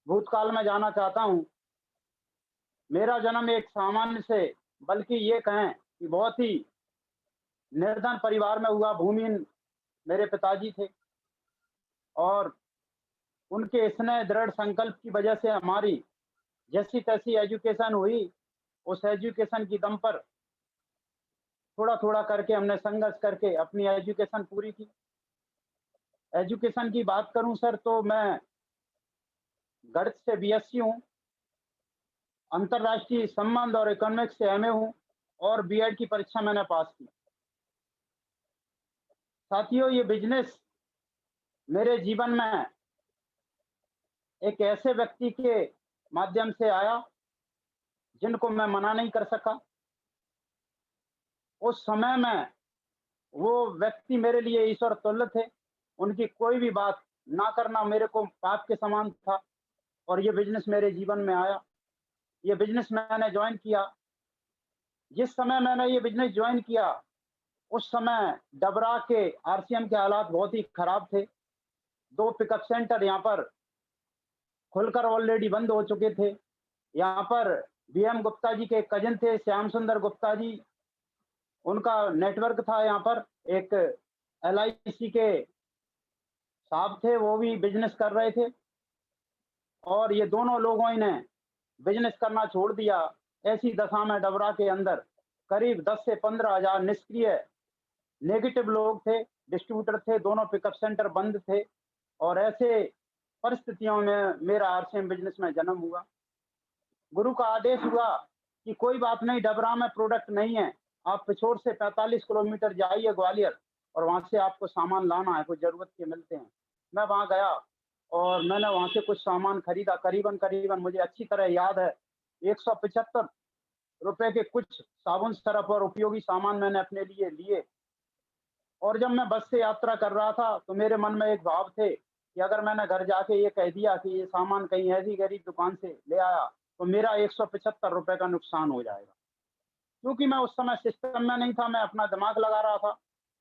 भूतकाल में जाना चाहता हूँ। मेरा जन्म एक सामान्य से, बल्कि ये कहें कि बहुत ही निर्धन परिवार में हुआ। भूमिहीन मेरे पिताजी थे और उनके स्नेह दृढ़ संकल्प की वजह से हमारी जैसी-तैसी एजुकेशन हुई। उस एजुकेशन की दम पर थोड़ा-थोड़ा करके हमने संघर्ष करके अपनी एजुकेशन पूरी की। एजुकेशन की बात करूँ सर, तो मैं गणित से बीएससी हूँ, अंतर्राष्ट्रीय संबंध और इकोनॉमिक्स से एमए हूँ और बीएड की परीक्षा मैंने पास की। साथियों, ये बिज़नेस मेरे जीवन में एक ऐसे व्यक्ति के माध्यम से आया जिनको मैं मना नहीं कर सका। उस समय में वो व्यक्ति मेरे लिए ईश्वर तुल्य थे। उनकी कोई भी बात ना करना मेरे को पाप के समान था और ये बिज़नेस मेरे जीवन में आया। ये बिज़नेस मैंने जॉइन किया। जिस समय मैंने ये बिज़नेस जॉइन किया, उस समय डबरा के आरसीएम के हालात बहुत ही खराब थे। 2 पिकअप सेंटर यहाँ पर खुलकर ऑलरेडी बंद हो चुके थे। यहाँ पर बीएम गुप्ता जी के कज़िन थे, श्याम सुंदर गुप्ता जी, उनका नेटवर्क था यहाँ पर। एक एलआईसी के साहब थे, वो भी बिज़नेस कर रहे थे और ये दोनों लोगों ने बिज़नेस करना छोड़ दिया। ऐसी दशा में डबरा के अंदर करीब 10 से 15,000 निष्क्रिय नेगेटिव लोग थे, डिस्ट्रीब्यूटर थे, दोनों पिकअप सेंटर बंद थे और ऐसे परिस्थितियों में मेरा आरसीएम बिज़नेस में जन्म हुआ। गुरु का आदेश हुआ कि कोई बात नहीं, डबरा में प्रोडक्ट नहीं है, आप पिछोर से 45 किलोमीटर जाइए ग्वालियर और वहाँ से आपको सामान लाना है, कुछ ज़रूरत के मिलते हैं। मैं वहाँ गया और मैंने वहाँ से कुछ सामान खरीदा। करीबन मुझे अच्छी तरह याद है, ₹175 के कुछ साबुन, सरफ और उपयोगी सामान मैंने अपने लिए लिए। और जब मैं बस से यात्रा कर रहा था, तो मेरे मन में एक भाव थे कि अगर मैंने घर जाके ये कह दिया कि ये सामान कहीं ऐसी गरीब दुकान से ले आया, तो मेरा ₹175 का नुकसान हो जाएगा। क्योंकि मैं उस समय सिस्टम में नहीं था, मैं अपना दिमाग लगा रहा था,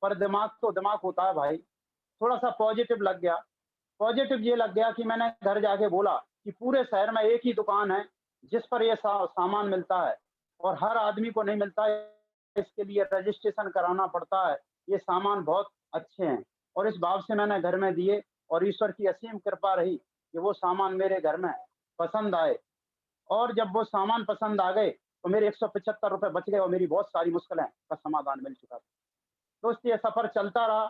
पर दिमाग तो दिमाग होता है भाई। थोड़ा-सा पॉज़िटिव लग गया। पॉज़िटिव ये लग गया कि मैंने घर जाके बोला कि पूरे शहर में एक ही दुकान है, जिस पर ये सामान मिलता है और हर आदमी को नहीं मिलता है, इसके लिए रजिस्ट्रेशन कराना पड़ता है। ये सामान बहुत अच्छे हैं और इस भाव से मैंने घर में दिए और ईश्वर की असीम कृपा रही कि वो सामान मेरे घर में पसंद आए और जब वो सामान पसंद आ गए, तो मेरे ₹175 बच गए और मेरी बहुत सारी मुश्किलें का समाधान मिल चुका था। दोस्त, ये सफ़र चलता रहा।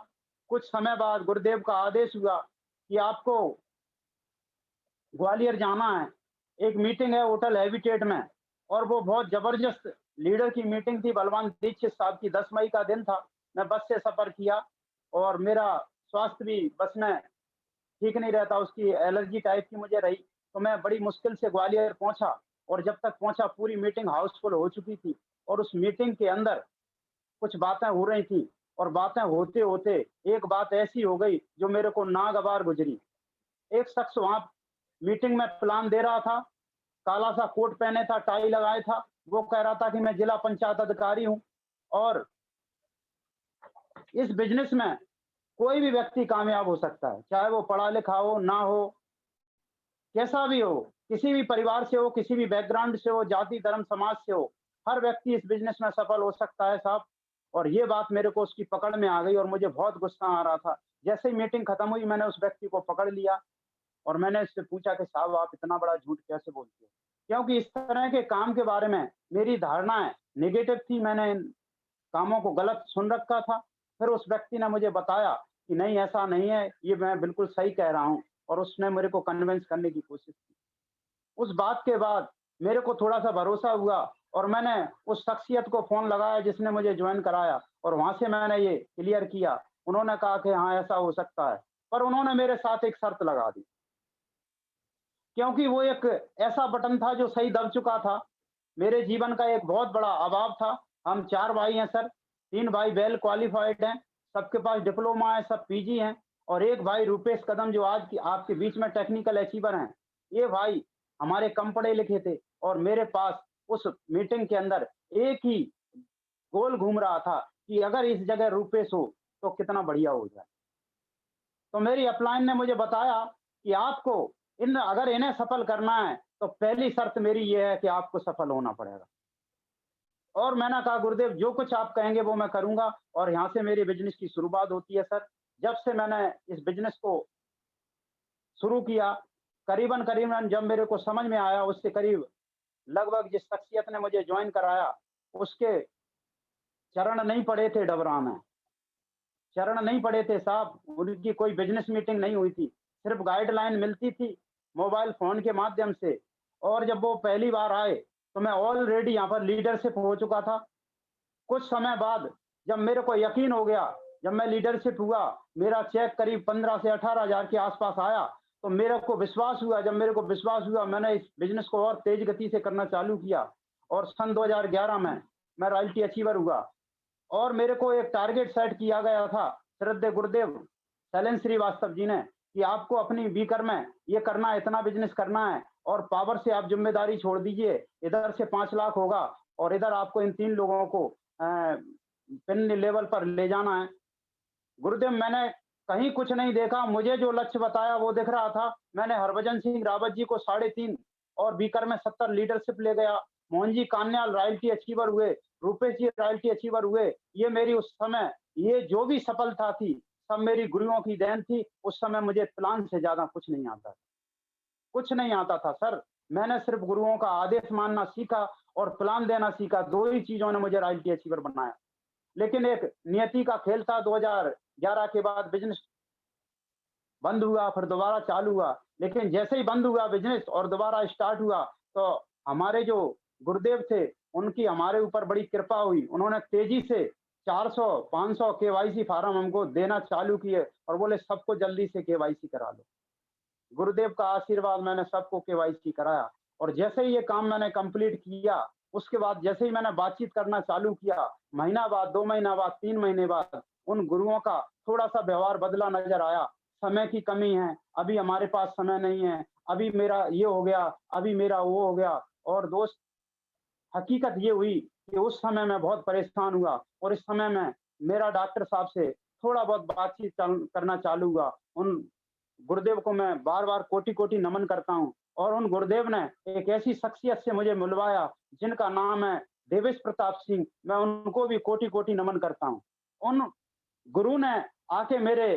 कुछ समय बाद गुरुदेव का आदेश हुआ कि आपको ग्वालियर जाना है। एक मीटिंग है होटल हैबिटेट में और वो बहुत ज़बरदस्त लीडर की मीटिंग थी। बलवान दीक्षित साहब की 10 मई का दिन था। मैं बस से सफ़र किया और मेरा स्वास्थ्य भी बस में ठीक नहीं रहता, उसकी एलर्जी टाइप की मुझे रही। तो मैं बड़ी मुश्किल से ग्वालियर पहुँचा और जब तक पहुँचा पूरी मीटिंग हाउसफुल हो चुकी थी और उस मीटिंग के अंदर कुछ बातें हो रही थी और बातें होते-होते एक बात ऐसी हो गई जो मेरे को नागवार गुज़री। एक शख्स वहाँ मीटिंग में प्लान दे रहा था, काला-सा कोट पहने था, टाई लगाए था। वो कह रहा था कि मैं जिला पंचायत अधिकारी हूँ और इस बिज़नेस में कोई भी व्यक्ति कामयाब हो सकता है, चाहे वो पढ़ा-लिखा हो, ना हो, कैसा भी हो, किसी भी परिवार से हो, किसी भी बैकग्राउंड से हो, जाति, धर्म, समाज से हो, हर व्यक्ति इस बिज़नेस में सफल हो सकता है साहब। और ये बात मेरे को उसकी पकड़ में आ गई और मुझे बहुत गुस्सा आ रहा था। जैसे ही मीटिंग खत्म हुई, मैंने उस व्यक्ति को पकड़ लिया और मैंने उससे पूछा कि साहब, आप इतना बड़ा झूठ कैसे बोलते हो? क्योंकि इस तरह के काम के बारे में मेरी धारणाएँ नेगेटिव थी, मैंने इन कामों को गलत सुन रखा था। फिर उस व्यक्ति ने मुझे बताया कि नहीं, ऐसा नहीं है, ये मैं बिल्कुल सही कह रहा हूँ और उसने मेरे को कन्विंस करने की कोशिश की। उस बात के बाद मेरे को थोड़ा-सा भरोसा हुआ और मैंने उस शख्सियत को फ़ोन लगाया जिसने मुझे जॉइन कराया और वहाँ से मैंने ये क्लियर किया। उन्होंने कहा कि हाँ, ऐसा हो सकता है। पर उन्होंने मेरे साथ एक शर्त लगा दी, क्योंकि वो एक ऐसा बटन था जो सही दब चुका था। मेरे जीवन का एक बहुत बड़ा अभाव था। हम 4 भाई हैं सर, 3 भाई वेल क्वालिफ़ाइड हैं, सबके पास डिप्लोमा है, सब पीजी हैं और एक भाई रूपेश कदम जो आज की आपके बीच में टेक्निकल अचीवर हैं। ये भाई हमारे कम पढ़े लिखे थे और मेरे पास उस मीटिंग के अंदर एक ही गोल घूम रहा था कि अगर इस जगह रूपेश हो, तो कितना बढ़िया हो जाए। तो मेरी अपलाइन ने मुझे बताया कि आपको इन अगर इन्हें सफल करना है, तो पहली शर्त मेरी ये है कि आपको सफल होना पड़ेगा। और मैंने कहा गुरुदेव जो कुछ आप कहेंगे वो मैं करूँगा और यहाँ से मेरी बिज़नेस की शुरुआत होती है सर। जब से मैंने इस बिज़नेस को शुरू किया, करीबन-करीबन जब मेरे को समझ में आया उससे करीब लगभग जिस शख्सियत ने मुझे जॉइन कराया, उसके चरण नहीं पड़े थे डबरा में। चरण नहीं पड़े थे साहब, उनकी कोई बिज़नेस मीटिंग नहीं हुई थी, सिर्फ़ गाइडलाइन मिलती थी मोबाइल फ़ोन के माध्यम से। और जब वो पहली बार आए, तो मैं ऑलरेडी यहाँ पर लीडरशिप हो चुका था। कुछ समय बाद जब मेरे को यकीन हो गया, जब मैं लीडरशिप हुआ, मेरा चेक करीब 15 से 18,000 के आस-पास आया, तो मेरे को विश्वास हुआ, जब मेरे को विश्वास हुआ, मैंने इस बिज़नेस को और तेज़ गति से करना चालू किया और सन 2011 में मैं रॉयल्टी अचीवर हुआ। और मेरे को एक टारगेट सेट किया गया था श्रद्धेय गुरुदेव शैलेंद्र श्रीवास्तव जी ने कि आपको अपनी बीकर में ये करना है, इतना बिजनेस करना है और पावर से आप जिम्मेदारी छोड़ दीजिए। इधर से 5 लाख होगा और इधर आपको इन 3 लोगों को पिन लेवल पर ले जाना है। गुरुदेव मैंने कहीं कुछ नहीं देखा, मुझे जो लक्ष्य बताया वो दिख रहा था। मैंने हरभजन सिंह रावत जी को 3.5 और बीकर में 70 लीडरशिप ले गया। मोहन जी कान्याल रॉयल्टी अचीवर हुए, रूपेश जी रॉयल्टी अचीवर हुए। ये मेरी उस समय ये जो भी सफलता थी, सब मेरी गुरुओं की देन थी। उस समय मुझे प्लान से ज़्यादा कुछ नहीं आता था। कुछ नहीं आता था सर। मैंने सिर्फ़ गुरुओं का आदेश मानना सीखा और प्लान देना सीखा। 2 ही चीज़ों ने मुझे रॉयल्टी अचीवर बनाया। लेकिन एक नियति का खेल था 2011 के बाद बिज़नेस बंद हुआ, फिर दोबारा चालू हुआ। लेकिन जैसे ही बंद हुआ बिज़नेस और दोबारा स्टार्ट हुआ, तो हमारे जो गुरुदेव थे, उनकी हमारे ऊपर बड़ी कृपा हुई। उन्होंने तेज़ी से 400, 500 केवाईसी फॉर्म हमको देना चालू किए और बोले सबको जल्दी से केवाईसी करा लो। गुरुदेव का आशीर्वाद मैंने सबको केवाईसी कराया और जैसे ही ये काम मैंने कंप्लीट किया, उसके बाद जैसे ही मैंने बातचीत करना चालू किया, महीना बाद, 2 महीना बाद, 3 महीने बाद, उन गुरुओं का थोड़ा-सा व्यवहार बदला नज़र आया। समय की कमी है, अभी हमारे पास समय नहीं है, अभी मेरा ये हो गया, अभी मेरा वो हो गया और दोस्त हकीकत ये हुई कि उस समय मैं बहुत परेशान हुआ और इस समय में मेरा डॉक्टर साहब से थोड़ा बहुत बातचीत करना चालू हुआ। उन गुरुदेव को मैं बार-बार कोटि-कोटि नमन करता हूँ और उन गुरुदेव ने एक ऐसी शख्सियत से मुझे मिलवाया, जिनका नाम है देवेश प्रताप सिंह, मैं उनको भी कोटि-कोटि नमन करता हूँ। उन गुरु ने आके मेरे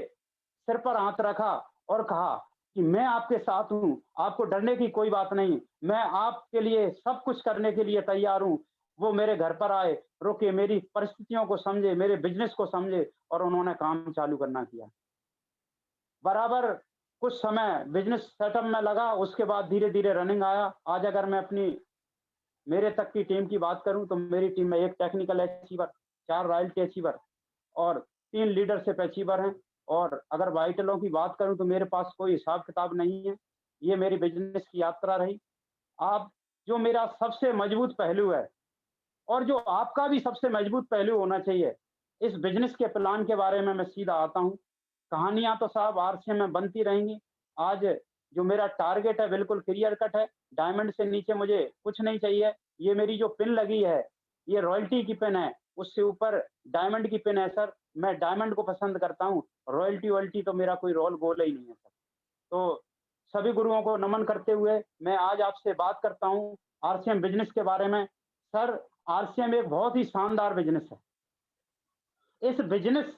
सिर पर हाथ रखा और कहा कि मैं आपके साथ हूँ, आपको डरने की कोई बात नहीं, मैं आपके लिए सब कुछ करने के लिए तैयार हूँ। वो मेरे घर पर आए, रुके, मेरी परिस्थितियों को समझे, मेरे बिज़नेस को समझे और उन्होंने काम चालू करना किया। बराबर कुछ समय बिज़नेस सेटअप में लगा, उसके बाद धीरे-धीरे रनिंग आया। आज अगर मैं अपनी मेरे तक की टीम की बात करूँ, तो मेरी टीम में 1 टेक्निकल अचीवर, 4 रॉयल्टी अचीवर और 3 लीडरशिप अचीवर हैं और अगर वाइटलों की बात करूँ, तो मेरे पास कोई हिसाब-किताब नहीं है। ये मेरी बिज़नेस की यात्रा रही। आप जो मेरा सबसे मजबूत पहलू है और जो आपका भी सबसे मजबूत पहलू होना चाहिए, इस बिज़नेस के प्लान के बारे में मैं सीधा आता हूँ। कहानियाँ तो साहब आरसीएम में बनती रहेंगी। आज जो मेरा टारगेट है बिल्कुल क्लियर कट है। डायमंड से नीचे मुझे कुछ नहीं चाहिए। ये मेरी जो पिन लगी है, ये रॉयल्टी की पिन है। उससे ऊपर डायमंड की पिन है सर। मैं डायमंड को पसंद करता हूँ। रॉयल्टी-वॉयल्टी तो मेरा कोई रोल गोल ही नहीं है सर। तो सभी गुरुओं को नमन करते हुए मैं आज आपसे बात करता हूँ आरसीएम बिज़नेस के बारे में। सर, आरसीएम एक बहुत ही शानदार बिज़नेस है। इस बिज़नेस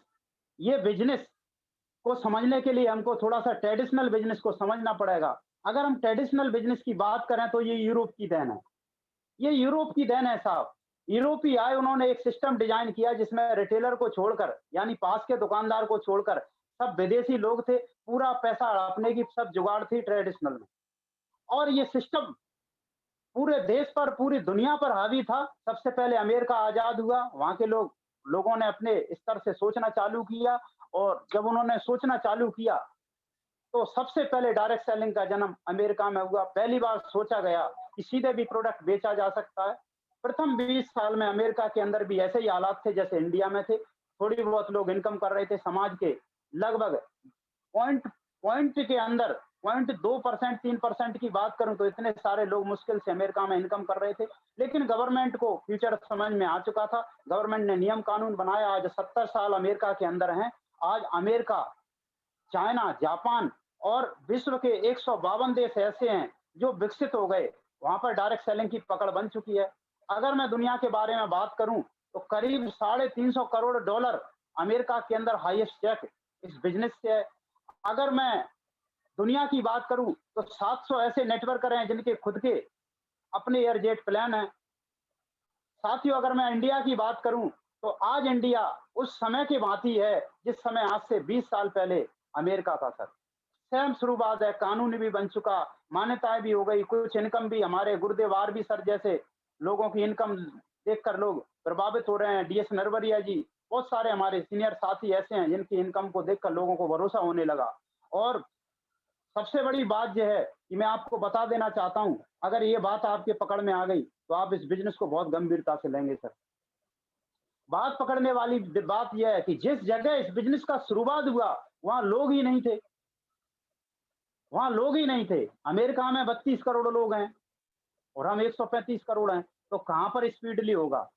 ये बिज़नेस को समझने के लिए हमको थोड़ा-सा ट्रेडिशनल बिज़नेस को समझना पड़ेगा। अगर हम ट्रेडिशनल बिज़नेस की बात करें तो ये यूरोप की देन है। ये यूरोप की देन है साहब। यूरोपी आए उन्होंने एक सिस्टम डिज़ाइन किया जिसमें रिटेलर को छोड़कर यानी पास के दुकानदार को छोड़कर सब विदेशी लोग थे। पूरा पैसा हड़पने की सब जुगाड़ थी ट्रेडिशनल में। और ये सिस्टम पूरे देश पर, पूरी दुनिया पर हावी था। सबसे पहले अमेरिका आज़ाद हुआ, वहाँ के लोगों ने अपने स्तर से सोचना चालू किया और जब उन्होंने सोचना चालू किया, तो सबसे पहले डायरेक्ट सेलिंग का जन्म अमेरिका में हुआ। पहली बार सोचा गया कि सीधे भी प्रोडक्ट बेचा जा सकता है। प्रथम 20 साल में अमेरिका के अंदर भी ऐसे ही हालात थे जैसे इंडिया में थे। थोड़ी बहुत लोग इनकम कर रहे थे समाज के लगभग पॉइंट पॉइंट के अंदर 0.2% 3% की बात करूं तो इतने सारे लोग मुश्किल से अमेरिका में इनकम कर रहे थे। लेकिन गवर्नमेंट को फ्यूचर समझ में आ चुका था। गवर्नमेंट ने नियम कानून बनाया। आज 70 साल अमेरिका के अंदर हैं। आज अमेरिका, चाइना, जापान और विश्व के 152 देश ऐसे हैं जो विकसित हो गए, वहां पर डायरेक्ट सेलिंग की पकड़ बन चुकी है। अगर मैं दुनिया के बारे में बात करूं तो करीब 350 करोड़ डॉलर अमेरिका के अंदर हाईएस्ट चेक इस बिजनेस से है। अगर मैं दुनिया की बात करूं तो 700 ऐसे नेटवर्कर हैं जिनके खुद के अपने एयरजेट प्लान हैं। साथियों, अगर मैं इंडिया की बात करूं तो आज इंडिया उस समय की भांति है जिस समय आज से 20 साल पहले अमेरिका था सर। सेम शुरुआत है, कानून भी बन चुका, मान्यताएं भी हो गई, कुछ इनकम भी हमारे गुरुदेव आर भी सर जैसे लोगों की इनकम देखकर लोग प्रभावित हो रहे हैं। डीएस नरवरिया जी, बहुत सारे हमारे सीनियर साथी ऐसे हैं जिनकी इनकम को देखकर लोगों को भरोसा होने लगा। और सबसे बड़ी बात यह है कि मैं आपको बता देना चाहता हूं, अगर ये बात आपके पकड़ में आ गई तो आप इस बिजनेस को बहुत गंभीरता से लेंगे सर। बात पकड़ने वाली बात यह है कि जिस जगह इस बिजनेस का शुरुआत हुआ वहां लोग ही नहीं थे, वहां लोग ही नहीं थे। अमेरिका में 32 करोड़ लोग हैं और हम 135 करोड़ हैं, तो कहां पर स्पीडली होगा।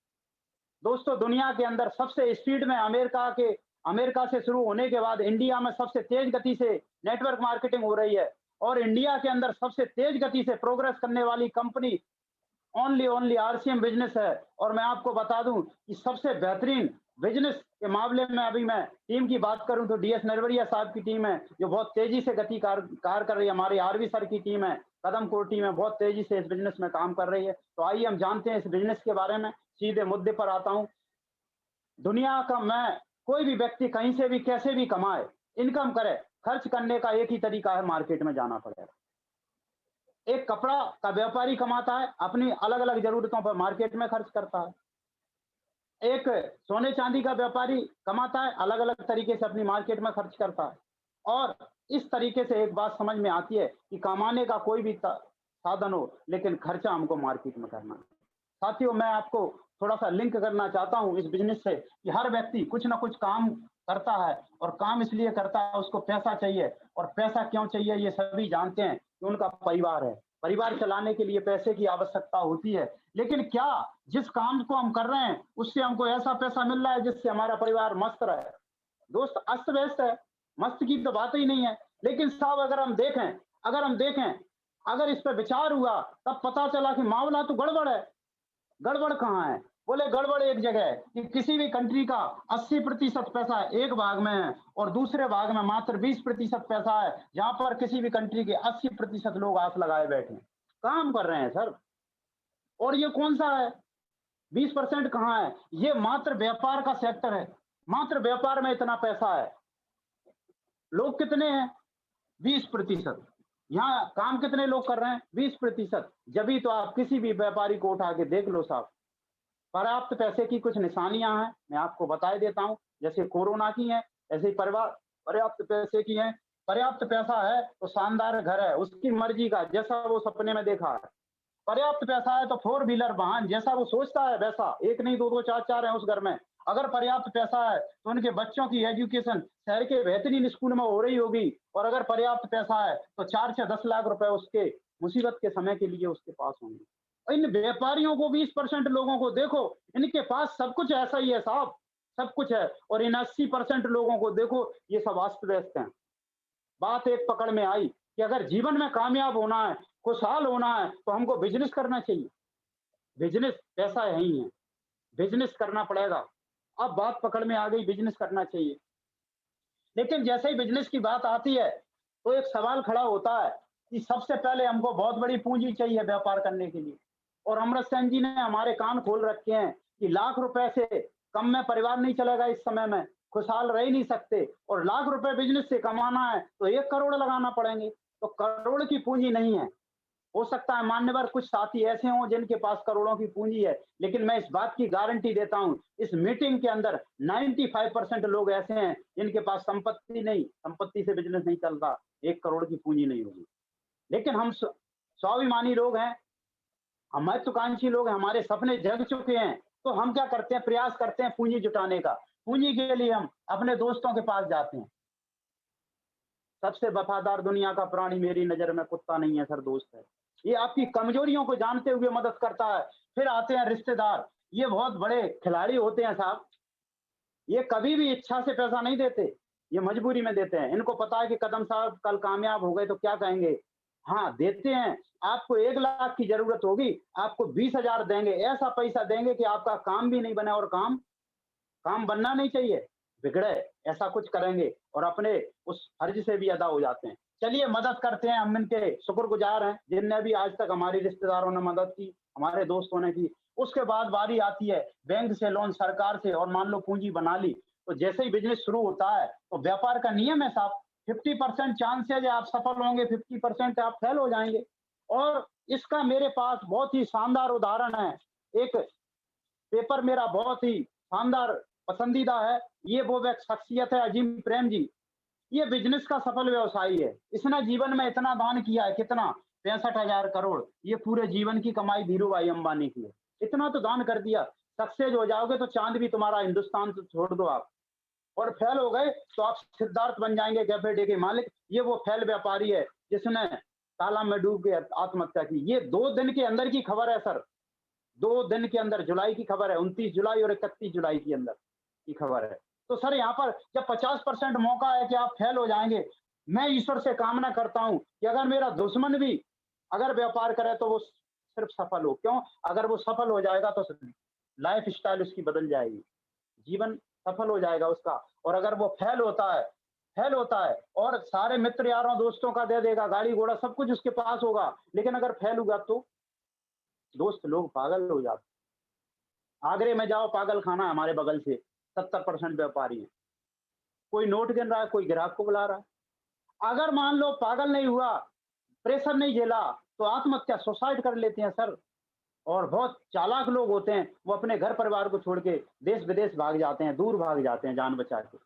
दोस्तों, दुनिया के अंदर सबसे स्पीड में अमेरिका से शुरू होने के बाद इंडिया में सबसे तेज गति से नेटवर्क मार्केटिंग हो रही है और इंडिया के अंदर सबसे तेज गति से प्रोग्रेस करने वाली कंपनी ओनली आरसीएम बिजनेस है। और मैं आपको बता दूं कि सबसे बेहतरीन बिजनेस के मामले में अभी मैं टीम की बात करूं तो डीएस नरवरिया साहब की टीम है जो बहुत तेजी से गति कार कर रही है। हमारी आरवी सर की टीम है, कदम कोर टीम है, बहुत तेजी से इस बिजनेस में काम कर रही है। तो आइए हम जानते हैं इस बिजनेस के बारे में। सीधे मुद्दे पर आता हूं। दुनिया का मैं कोई भी व्यक्ति कहीं से भी कैसे भी कमाए, इनकम करे, खर्च करने का एक ही तरीका है, मार्केट में जाना पड़ेगा। एक कपड़ा का व्यापारी कमाता है, अपनी अलग अलग जरूरतों पर मार्केट में खर्च करता है। एक सोने चांदी का व्यापारी कमाता है, अलग अलग तरीके से अपनी मार्केट में खर्च करता है। और इस तरीके से एक बात समझ में आती है कि कमाने का कोई भी साधन हो, लेकिन खर्चा हमको मार्केट में करना है। साथियों, मैं आपको थोड़ा सा लिंक करना चाहता हूं इस बिजनेस से कि हर व्यक्ति कुछ ना कुछ काम करता है और काम इसलिए करता है, उसको पैसा चाहिए। और पैसा क्यों चाहिए ये सभी जानते हैं कि उनका परिवार है, परिवार चलाने के लिए पैसे की आवश्यकता होती है। लेकिन क्या जिस काम को हम कर रहे हैं उससे हमको ऐसा पैसा मिल रहा है जिससे हमारा परिवार मस्त रहे? दोस्त, अस्त व्यस्त है, मस्त की तो बात ही नहीं है। लेकिन साहब, अगर हम देखें, अगर इस पर विचार हुआ तब पता चला कि मामला तो गड़बड़ है। गड़बड़ कहाँ है? बोले गड़बड़ एक जगह है कि किसी भी कंट्री का 80% पैसा एक भाग में है और दूसरे भाग में मात्र 20% पैसा है, जहां पर किसी भी कंट्री के 80% लोग आस लगाए बैठे हैं, काम कर रहे हैं सर। और ये कौन सा है? 20% कहाँ है? ये मात्र व्यापार का सेक्टर है, मात्र व्यापार में इतना पैसा है। लोग कितने हैं? 20%। यहाँ काम कितने लोग कर रहे हैं? 20%। जब भी तो आप किसी भी व्यापारी को उठा के देख लो साहब। पर्याप्त पैसे की कुछ निशानियां हैं, मैं आपको बता देता हूं। जैसे कोरोना की है, ऐसे ही परिवार पर्याप्त पैसे की है। पर्याप्त पैसा है तो शानदार घर है, उसकी मर्जी का, जैसा वो सपने में देखा है। पर्याप्त पैसा है तो 4 व्हीलर वाहन, जैसा वो सोचता है वैसा, एक नहीं दो दो चार चार है उस घर में। अगर पर्याप्त पैसा है तो उनके बच्चों की एजुकेशन शहर के बेहतरीन स्कूल में हो रही होगी। और अगर पर्याप्त पैसा है तो 4 से 10 लाख रुपए उसके मुसीबत के समय के लिए उसके पास होंगे। इन व्यापारियों को, 20% लोगों को देखो, इनके पास सब कुछ ऐसा ही है साहब, सब कुछ है। और इन 80% लोगों को देखो, ये सब अस्त व्यस्त हैं। बात एक पकड़ में आई कि अगर जीवन में कामयाब होना है, खुशहाल होना है, तो हमको बिजनेस करना चाहिए। बिजनेस पैसा यही है, बिजनेस करना पड़ेगा। अब बात पकड़ में आ गई, बिजनेस करना चाहिए। लेकिन जैसे ही बिजनेस की बात आती है तो एक सवाल खड़ा होता है कि सबसे पहले हमको बहुत बड़ी पूंजी चाहिए व्यापार करने के लिए। और अमृत सेन जी ने हमारे कान खोल रखे हैं कि लाख रुपए से कम में परिवार नहीं चलेगा, इस समय में खुशहाल रह ही नहीं सकते। और लाख रुपए बिजनेस से कमाना है तो 1 करोड़ लगाना पड़ेंगे, तो करोड़ की पूंजी नहीं है। हो सकता है मान्यवर कुछ साथी ऐसे हों जिनके पास करोड़ों की पूंजी है, लेकिन मैं इस बात की गारंटी देता हूं, इस मीटिंग के अंदर 95% लोग ऐसे हैं जिनके पास संपत्ति नहीं, संपत्ति से बिजनेस नहीं चलता, 1 करोड़ की पूंजी नहीं होगी। लेकिन हम स्वाभिमानी लोग हैं, हम महत्वाकांक्षी लोग हैं, हमारे सपने जग चुके हैं। तो हम क्या करते हैं? प्रयास करते हैं पूंजी जुटाने का। पूंजी के लिए हम अपने दोस्तों के पास जाते हैं। सबसे वफादार दुनिया का प्राणी मेरी नजर में कुत्ता नहीं है सर, दोस्त है। ये आपकी कमजोरियों को जानते हुए मदद करता है। फिर आते हैं रिश्तेदार, ये बहुत बड़े खिलाड़ी होते हैं साहब। ये कभी भी इच्छा से पैसा नहीं देते, ये मजबूरी में देते हैं। इनको पता है कि कदम साहब कल कामयाब हो गए तो क्या कहेंगे? हाँ, देते हैं। आपको 1 लाख की ज़रूरत होगी, आपको 20,000 देंगे, ऐसा पैसा देंगे कि आपका काम भी नहीं बने और काम काम बनना नहीं चाहिए, बिगड़े, ऐसा कुछ करेंगे और अपने उस फर्ज से भी अदा हो जाते हैं। चलिए मदद करते हैं, हम इनके शुक्रगुज़ार हैं, जिनने भी आज तक हमारे रिश्तेदारों ने मदद की, हमारे दोस्तों ने की। उसके बाद बारी आती है बैंक से लोन, सरकार से, और मान लो पूँजी बना ली, तो जैसे ही बिज़नेस शुरू होता है, तो व्यापार का नियम है साहब, 50% चांसेज़ है आप सफल होंगे, 50% आप फेल हो जाएँगे। और इसका मेरे पास बहुत ही शानदार उदाहरण है। एक पेपर मेरा बहुत ही शानदार पसंदीदा है। ये वो शख्सियत है अजीम प्रेम जी। ये बिज़नेस का सफल व्यवसायी है। इसने जीवन में इतना दान किया है, कितना? 65,000 करोड़। ये पूरे जीवन की कमाई धीरूभाई अंबानी की है। इतना तो दान कर दिया। सक्सेस हो जाओगे तो चाँद भी तुम्हारा, हिंदुस्तान तो छोड़ दो आप। और फेल हो गए तो आप सिद्धार्थ बन जाएँगे कैफे डे के मालिक। ये वो फेल व्यापारी है जिसने तालाब में डूब के आत्महत्या की। ये 2 दिन के अंदर की खबर है सर। 2 दिन के अंदर, जुलाई की खबर है, 29 जुलाई और 31 जुलाई के अंदर की खबर है। तो सर यहाँ पर जब 50% मौका है कि आप फेल हो जाएँगे, मैं ईश्वर से कामना करता हूँ कि अगर मेरा दुश्मन भी अगर व्यापार करे तो वो सिर्फ़ सफल हो। क्यों? अगर वो सफल हो जाएगा तो लाइफ़ स्टाइल उसकी बदल जाएगी, जीवन सफल हो जाएगा उसका। और अगर वो फेल होता है और सारे मित्र यारों दोस्तों का दे देगा, गाड़ी-घोड़ा सब कुछ उसके पास होगा, लेकिन अगर फेल हुआ तो दोस्त लोग पागल हो जाते हैं। आगरे में जाओ, पागल खाना है हमारे बगल से, 70% व्यापारी हैं। कोई नोट गिन रहा है, कोई ग्राहक को बुला रहा है। अगर मान लो पागल नहीं हुआ, प्रेशर नहीं झेला, तो आत्महत्या, सुसाइड कर लेते हैं सर। और बहुत चालाक लोग होते हैं, वो अपने घर परिवार को छोड़ के देश-विदेश भाग जाते हैं, दूर भाग जाते हैं जान बचा के।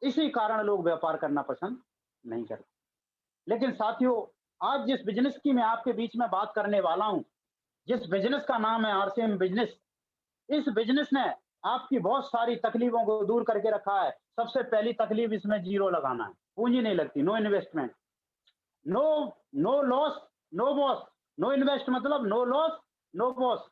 इसी कारण लोग व्यापार करना पसंद नहीं करते। लेकिन साथियों, आज जिस बिज़नेस की मैं आपके बीच में बात करने वाला हूँ, जिस बिज़नेस का नाम है आरसीएम बिज़नेस, इस बिज़नेस ने आपकी बहुत सारी तकलीफ़ों को दूर करके रखा है। सबसे पहली तकलीफ़ इसमें ज़ीरो लगाना है, पूँजी नहीं लगती, no investment, no no loss, no boss, no invest मतलब नो लॉस, नो बॉस।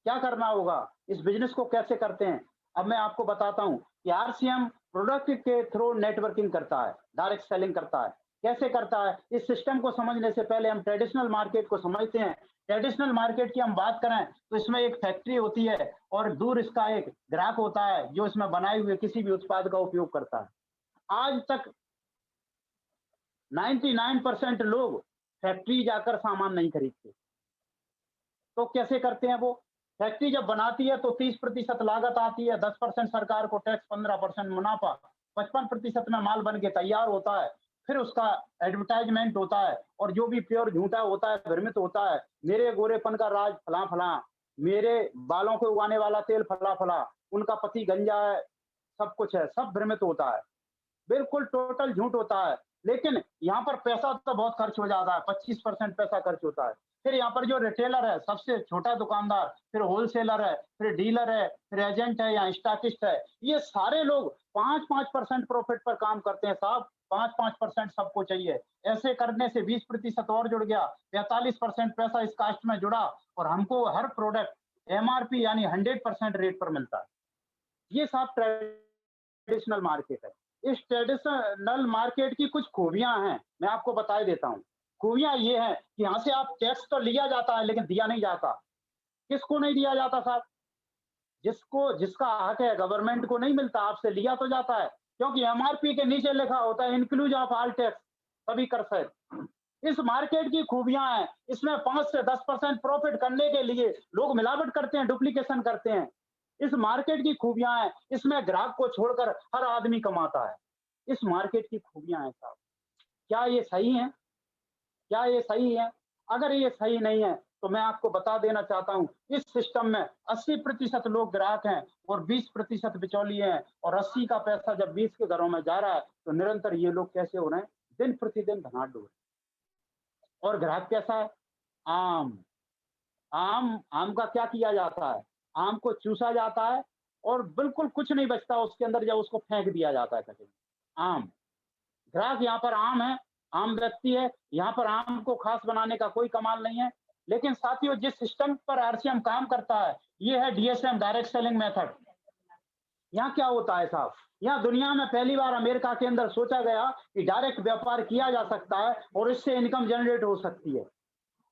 क्या करना होगा? इस बिज़नेस को कैसे करते हैं? अब मैं आपको बताता हूँ कि आरसीएम प्रोडक्ट के थ्रू नेटवर्किंग करता है, डायरेक्ट सेलिंग करता है। कैसे करता है? इस सिस्टम को समझने से पहले हम ट्रेडिशनल मार्केट को समझते हैं। ट्रेडिशनल मार्केट की हम बात करें तो इसमें एक फैक्ट्री होती है और दूर इसका एक ग्राहक होता है जो इसमें बनाए हुए किसी भी उत्पाद का उपयोग करता है। आज तक 99% लोग फैक्ट्री जाकर सामान नहीं खरीदते। तो कैसे करते हैं वो? फैक्ट्री जब बनाती है तो 30% लागत आती है, 10% सरकार को टैक्स, 15% मुनाफा, 55% में माल बन के तैयार होता है। फिर उसका एडवर्टाइज़मेंट होता है और जो भी प्योर झूठा होता है, भ्रमित होता है। मेरे गोरेपन का राज फलां-फलां, मेरे बालों को उगाने वाला तेल फलां-फलां, उनका पति गंजा है, सब कुछ है, सब भ्रमित होता है। बिल्कुल टोटल झूठ होता है। लेकिन यहाँ पर पैसा तो बहुत खर्च हो जाता है, 25% पैसा खर्च होता है। फिर यहाँ पर जो रिटेलर है, सबसे छोटा दुकानदार, फिर होलसेलर है, फिर डीलर है, फिर एजेंट है या स्टॉकिस्ट है, ये सारे लोग 5-5% प्रॉफिट पर काम करते हैं साहब, 5-5% सबको चाहिए। ऐसे करने से 20% और जुड़ गया, 45% पैसा इस कास्ट में जुड़ा और हमको हर प्रोडक्ट एमआरपी यानी 100% रेट पर मिलता है। ये साहब ट्रेडिशनल मार्केट है। इस ट्रेडिशनल मार्केट की कुछ खूबियाँ हैं, मैं आपको बता देता हूँ। खूबियाँ ये हैं कि यहाँ से आप टैक्स तो लिया जाता है लेकिन दिया नहीं जाता। किसको नहीं दिया जाता साहब? जिसको जिसका हक है गवर्नमेंट को नहीं मिलता, आपसे लिया तो जाता है। क्योंकि एमआरपी के नीचे लिखा होता है इंक्लूज ऑफ ऑल टैक्स, सभी कर सहित। इस मार्केट की खूबियाँ हैं, इसमें 5 से 10% प्रॉफिट करने के लिए लोग मिलावट करते हैं, डुप्लीकेशन करते हैं। इस मार्केट की खूबियाँ हैं, इसमें ग्राहक को छोड़कर हर आदमी कमाता है। इस मार्केट की खूबियाँ हैं साहब। क्या ये सही हैं? क्या ये सही है? अगर ये सही नहीं है, तो मैं आपको बता देना चाहता हूँ, इस सिस्टम में 80% लोग ग्राहक हैं और 20% बिचौलिए हैं और 80 का पैसा जब 20 के घरों में जा रहा है, तो निरंतर ये लोग कैसे हो रहे हैं? दिन प्रतिदिन धनाढ्य हो रहे हैं। और ग्राहक कैसा है? आम। आम आम का क्या किया जाता है? आम को चूसा जाता है और बिल्कुल कुछ नहीं बचता उसके अंदर जब उसको फेंक दिया जाता है कहीं। आम। ग्राहक यहाँ पर आम है, आम व्यक्ति है, यहाँ पर आम को खास बनाने का कोई कमाल नहीं है। लेकिन साथियों जिस सिस्टम पर आरसीएम काम करता है, ये है डीएसएम डायरेक्ट सेलिंग मेथड। यहाँ क्या होता है साहब, यहाँ दुनिया में पहली बार अमेरिका के अंदर सोचा गया कि डायरेक्ट व्यापार किया जा सकता है और इससे इनकम जनरेट हो सकती है।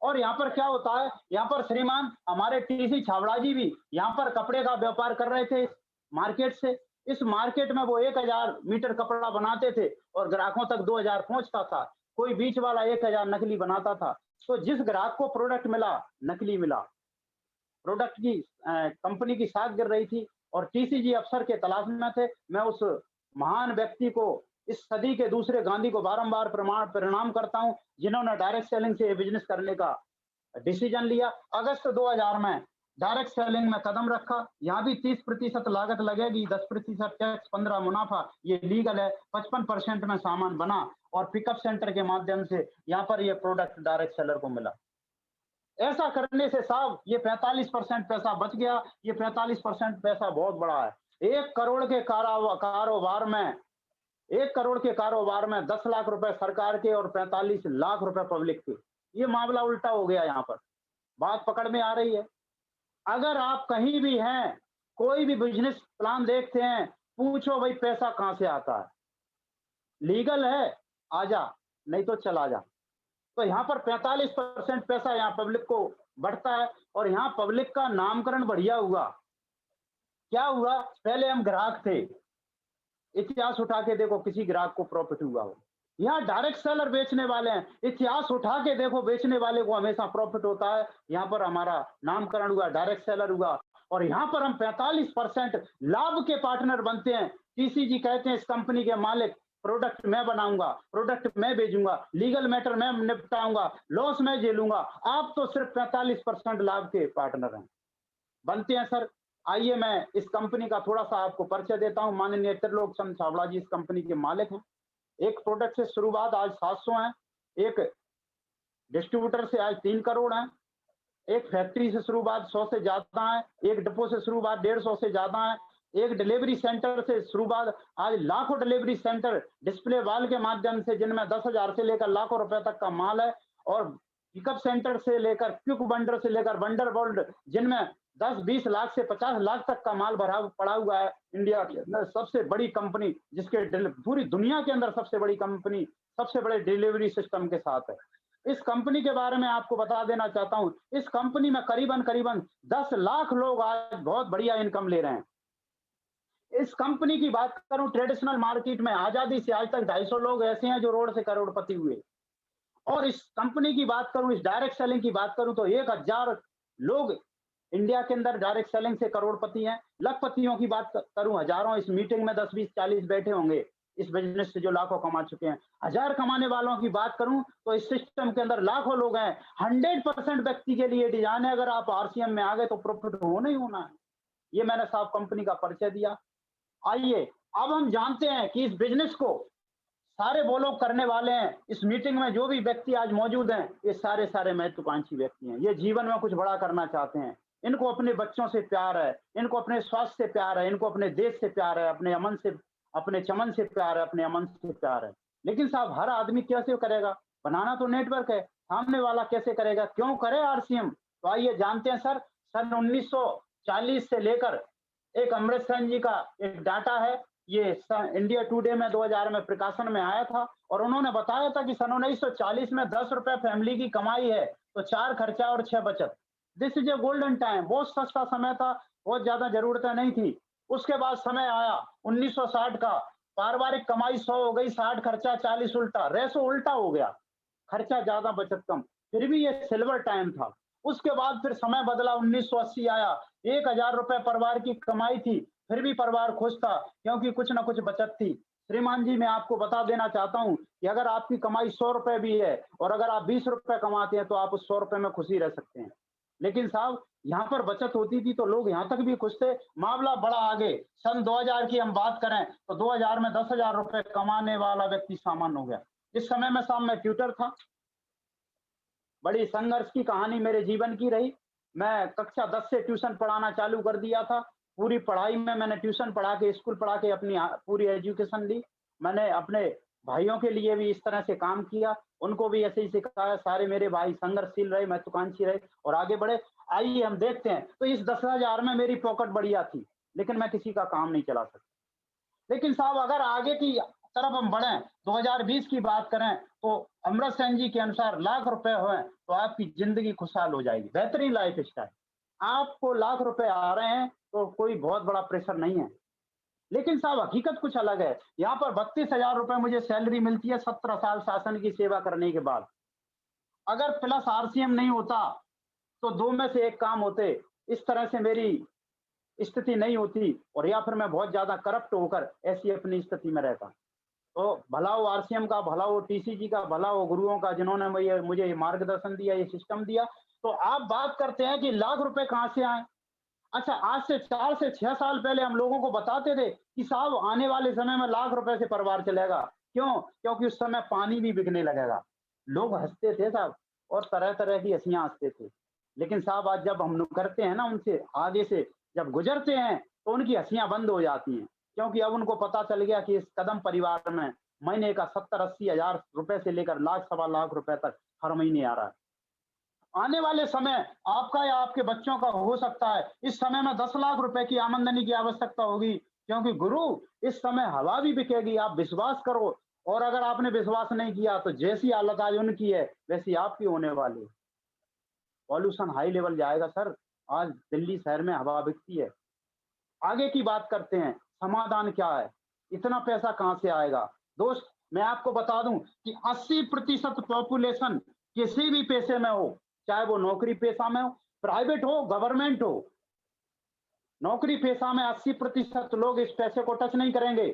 और यहाँ पर क्या होता है, यहाँ पर श्रीमान हमारे टीसी छाबड़ा जी भी यहाँ पर कपड़े का व्यापार कर रहे थे इस मार्केट से। इस मार्केट में वो 1000 मीटर कपड़ा बनाते थे और ग्राहकों तक 2000 पहुंचता था। कोई बीच वाला 1000 नकली बनाता था। तो जिस ग्राहक को प्रोडक्ट मिला, नकली मिला। प्रोडक्ट की कंपनी की साख गिर रही थी और टीसीजी अफसर के तलाश में थे। मैं उस महान व्यक्ति को, इस सदी के दूसरे गांधी को बारंबार प्रणाम करता हूं, जिन्होंने डायरेक्ट सेलिंग से बिजनेस करने का डिसीजन लिया। अगस्त 2000 में डायरेक्ट सेलिंग में कदम रखा। यहाँ भी 30% लागत लगेगी, 10% टैक्स, 15 मुनाफा, ये लीगल है। 55% में सामान बना और पिकअप सेंटर के माध्यम से यहाँ पर ये प्रोडक्ट डायरेक्ट सेलर को मिला। ऐसा करने से साहब ये 45% पैसा बच गया। ये 45% पैसा बहुत बड़ा है। 1 करोड़ के कारोबार में 1 करोड़ के कारोबार में 10 लाख रुपए सरकार के और 45 लाख रुपए पब्लिक के। ये मामला उल्टा हो गया यहाँ पर। बात पकड़ में आ रही है। अगर आप कहीं भी हैं, कोई भी बिजनेस प्लान देखते हैं, पूछो भाई पैसा कहाँ से आता है? लीगल है, आजा, नहीं तो चला जा। तो यहाँ पर 45% पैसा यहाँ पब्लिक को बढ़ता है और यहाँ पब्लिक का नामकरण बढ़िया हुआ। क्या हुआ? पहले हम ग्राहक थे। इतिहास उठा के देखो किसी ग्राहक को प्रॉफिट हुआ हो। यहाँ डायरेक्ट सेलर बेचने वाले हैं। इतिहास उठा के देखो बेचने वाले को हमेशा प्रॉफिट होता है। यहाँ पर हमारा नामकरण हुआ, डायरेक्ट सेलर हुआ और यहाँ पर हम 45% लाभ के पार्टनर बनते हैं। टीसीजी कहते हैं इस कंपनी के मालिक, प्रोडक्ट मैं बनाऊंगा, प्रोडक्ट मैं भेजूंगा, लीगल मैटर मैं निपटाऊंगा, लॉस मैं झेलूंगा। आप तो सिर्फ 45% लाभ के पार्टनर हैं, बनते हैं सर। आइए मैं इस कंपनी का थोड़ा सा आपको परिचय देता हूं। माननीय त्रिलोक चंद छाबड़ा जी इस कंपनी के मालिक हैं। एक प्रोडक्ट से शुरुआत आज 700 है, एक डिस्ट्रीब्यूटर से आज 3 करोड़ है, एक फैक्ट्री से शुरुआत 100 से ज्यादा है, एक डिपो से शुरुआत 150 से ज्यादा है, एक डिलीवरी सेंटर से शुरुआत आज लाखों डिलीवरी सेंटर डिस्प्ले वाल के माध्यम से, जिनमें 10,000 से लेकर लाखों रुपए तक का माल है और पिकअप सेंटर से लेकर क्विक वंडर से लेकर वंडर वर्ल्ड, जिनमें 10-20 लाख से 50 लाख तक का माल भरा पड़ा हुआ है। इंडिया के अंदर सबसे बड़ी कंपनी, जिसके पूरी दुनिया के अंदर सबसे बड़ी कंपनी, सबसे बड़े डिलीवरी सिस्टम के साथ है। इस कंपनी के बारे में आपको बता देना चाहता हूं, इस कंपनी में करीबन 10 लाख लोग आज बहुत बढ़िया इनकम ले रहे हैं। इस कंपनी की बात करूं, ट्रेडिशनल मार्केट में आजादी से आज तक 250 लोग ऐसे हैं जो रोड से करोड़पति हुए। और इस कंपनी की बात करूं, इस डायरेक्ट सेलिंग की बात करूं तो 1000 लोग इंडिया के अंदर डायरेक्ट सेलिंग से करोड़पति हैं। लखपतियों की बात करूं, हजारों इस मीटिंग में 10, 20, 40 बैठे होंगे इस बिजनेस से जो लाखों कमा चुके हैं। 1000 कमाने वालों की बात करूं तो इस सिस्टम के अंदर लाखों लोग हैं। 100% व्यक्ति के लिए डिजाइन है। अगर आप आरसीएम में आ गए तो प्रॉफिट होना ही होना है। ये मैंने साहब कंपनी का परिचय दिया। आइए अब हम जानते हैं कि इस बिजनेस को सारे वो लोग करने वाले हैं। इस मीटिंग में जो भी व्यक्ति आज मौजूद हैं, ये सारे महत्वाकांक्षी व्यक्ति हैं। ये जीवन में कुछ बड़ा करना चाहते हैं। इनको अपने बच्चों से प्यार है, इनको अपने स्वास्थ्य से प्यार है, इनको अपने देश से प्यार है, अपने अमन से, अपने चमन से प्यार है, अपने अमन से प्यार है। लेकिन साहब हर आदमी कैसे करेगा? बनाना तो नेटवर्क है, सामने वाला कैसे करेगा? क्यों करे आरसीएम? तो आइए जानते हैं सर। सन 1940 से लेकर एक अमृत सेन जी का एक डाटा है, ये इंडिया टुडे में 2000 में प्रकाशन में आया था और उन्होंने बताया था कि सन 1940 में 10 रुपए फैमिली की कमाई है तो 4 खर्चा और 6 बचत। This is a golden time. बहुत सस्ता समय था, बहुत ज्यादा जरूरतें नहीं थी। उसके बाद समय आया 1960 का, पारिवारिक कमाई 100 हो गई, 60 खर्चा 40 उल्टा, रेसो उल्टा हो गया, खर्चा ज्यादा बचत कम। फिर भी ये सिल्वर टाइम था। उसके बाद फिर समय बदला, 1980 आया, 1000 रुपए परिवार की कमाई थी, फिर भी परिवार खुश था क्योंकि कुछ ना कुछ बचत थी। श्रीमान जी मैं आपको बता देना चाहता हूं कि अगर आपकी कमाई 100 रुपए भी है और अगर आप 20 रुपए कमाते हैं तो आप उस 100 रुपए में खुशी रह सकते हैं। लेकिन साहब यहाँ पर बचत होती थी तो लोग यहाँ तक भी खुश थे। मामला बड़ा आगे, सन 2000 की हम बात करें तो 2000 में 10,000 रुपए कमाने वाला व्यक्ति सामान्य हो गया। इस समय में साहब मैं ट्यूटर था। बड़ी संघर्ष की कहानी मेरे जीवन की रही। मैं कक्षा 10 से ट्यूशन पढ़ाना चालू कर दिया था। पूरी पढ़ाई में मैंने ट्यूशन पढ़ा के, स्कूल पढ़ा के अपनी पूरी एजुकेशन ली। मैंने अपने भाइयों के लिए भी इस तरह से काम किया, उनको भी ऐसे ही सिखाया। सारे मेरे भाई संघर्षशील रहे, महत्वाकांक्षी रहे और आगे बढ़े। आइए हम देखते हैं। तो इस 10,000 में मेरी पॉकेट बढ़िया थी। लेकिन मैं किसी का काम नहीं चला सकता। लेकिन साहब अगर आगे की तरफ हम बढ़ें, 2020 की बात करें, तो अमृत सेन जी के अनुसार लाख रुपए हों तो आपकी ज़िंदगी खुशहाल हो जाएगी, बेहतरीन लाइफ़स्टाइल। आपको लाख रुपए आ रहे हैं तो कोई बहुत बड़ा प्रेशर नहीं है। लेकिन साहब हकीकत कुछ अलग है। यहाँ पर 32,000 रुपए मुझे सैलरी मिलती है 17 साल शासन की सेवा करने के बाद। अगर प्लस आरसीएम नहीं होता, तो 2 में से 1 काम होते। इस तरह से मेरी स्थिति नहीं होती और या फिर मैं बहुत ज़्यादा करप्ट होकर ऐसी अपनी स्थिति में रहता। तो भला हो आरसीएम का, भला हो टीसीजी का, भला हो गुरुओं का जिन्होंने मुझे ये मार्गदर्शन दिया, ये सिस्टम दिया। तो आप बात करते हैं कि लाख रुपए कहाँ से आए? अच्छा, आज से 4 से 6 साल पहले हम लोगों को बताते थे कि साहब आने वाले समय में लाख रुपए से परिवार चलेगा। क्यों? क्योंकि उस समय पानी भी बिकने लगेगा। लोग हँसते थे साहब और तरह-तरह की हँसियाँ हँसते थे। लेकिन साहब आज जब हम लोग करते हैं ना उनसे आगे से जब गुज़रते हैं, तो उनकी हँसियाँ बंद हो जाती हैं। क्योंकि अब उनको पता चल गया कि इस कदम परिवार में महीने का 70-80 हज़ार रुपए से लेकर लाख, सवा लाख रुपए तक हर महीने आ रहा है। आने वाले समय आपका या आपके बच्चों का हो सकता है, इस समय में 10 लाख रुपए की आमदनी की आवश्यकता होगी, क्योंकि गुरु इस समय हवा भी बिकेगी, आप विश्वास करो। और अगर आपने विश्वास नहीं किया तो जैसी हालत आज उनकी है, वैसी आपकी होने वाली है। पॉल्यूशन हाई लेवल जाएगा सर, आज दिल्ली शहर में हवा बिकती है। आगे की बात करते हैं, समाधान क्या है? इतना पैसा कहाँ से आएगा? दोस्त, मैं आपको बता दूँ कि 80% पॉपुलेशन किसी भी पेशे में हो, चाहे वो नौकरी पेशा में हो, प्राइवेट हो, गवर्नमेंट हो, नौकरी पेशा में 80% लोग इस पैसे को टच नहीं करेंगे।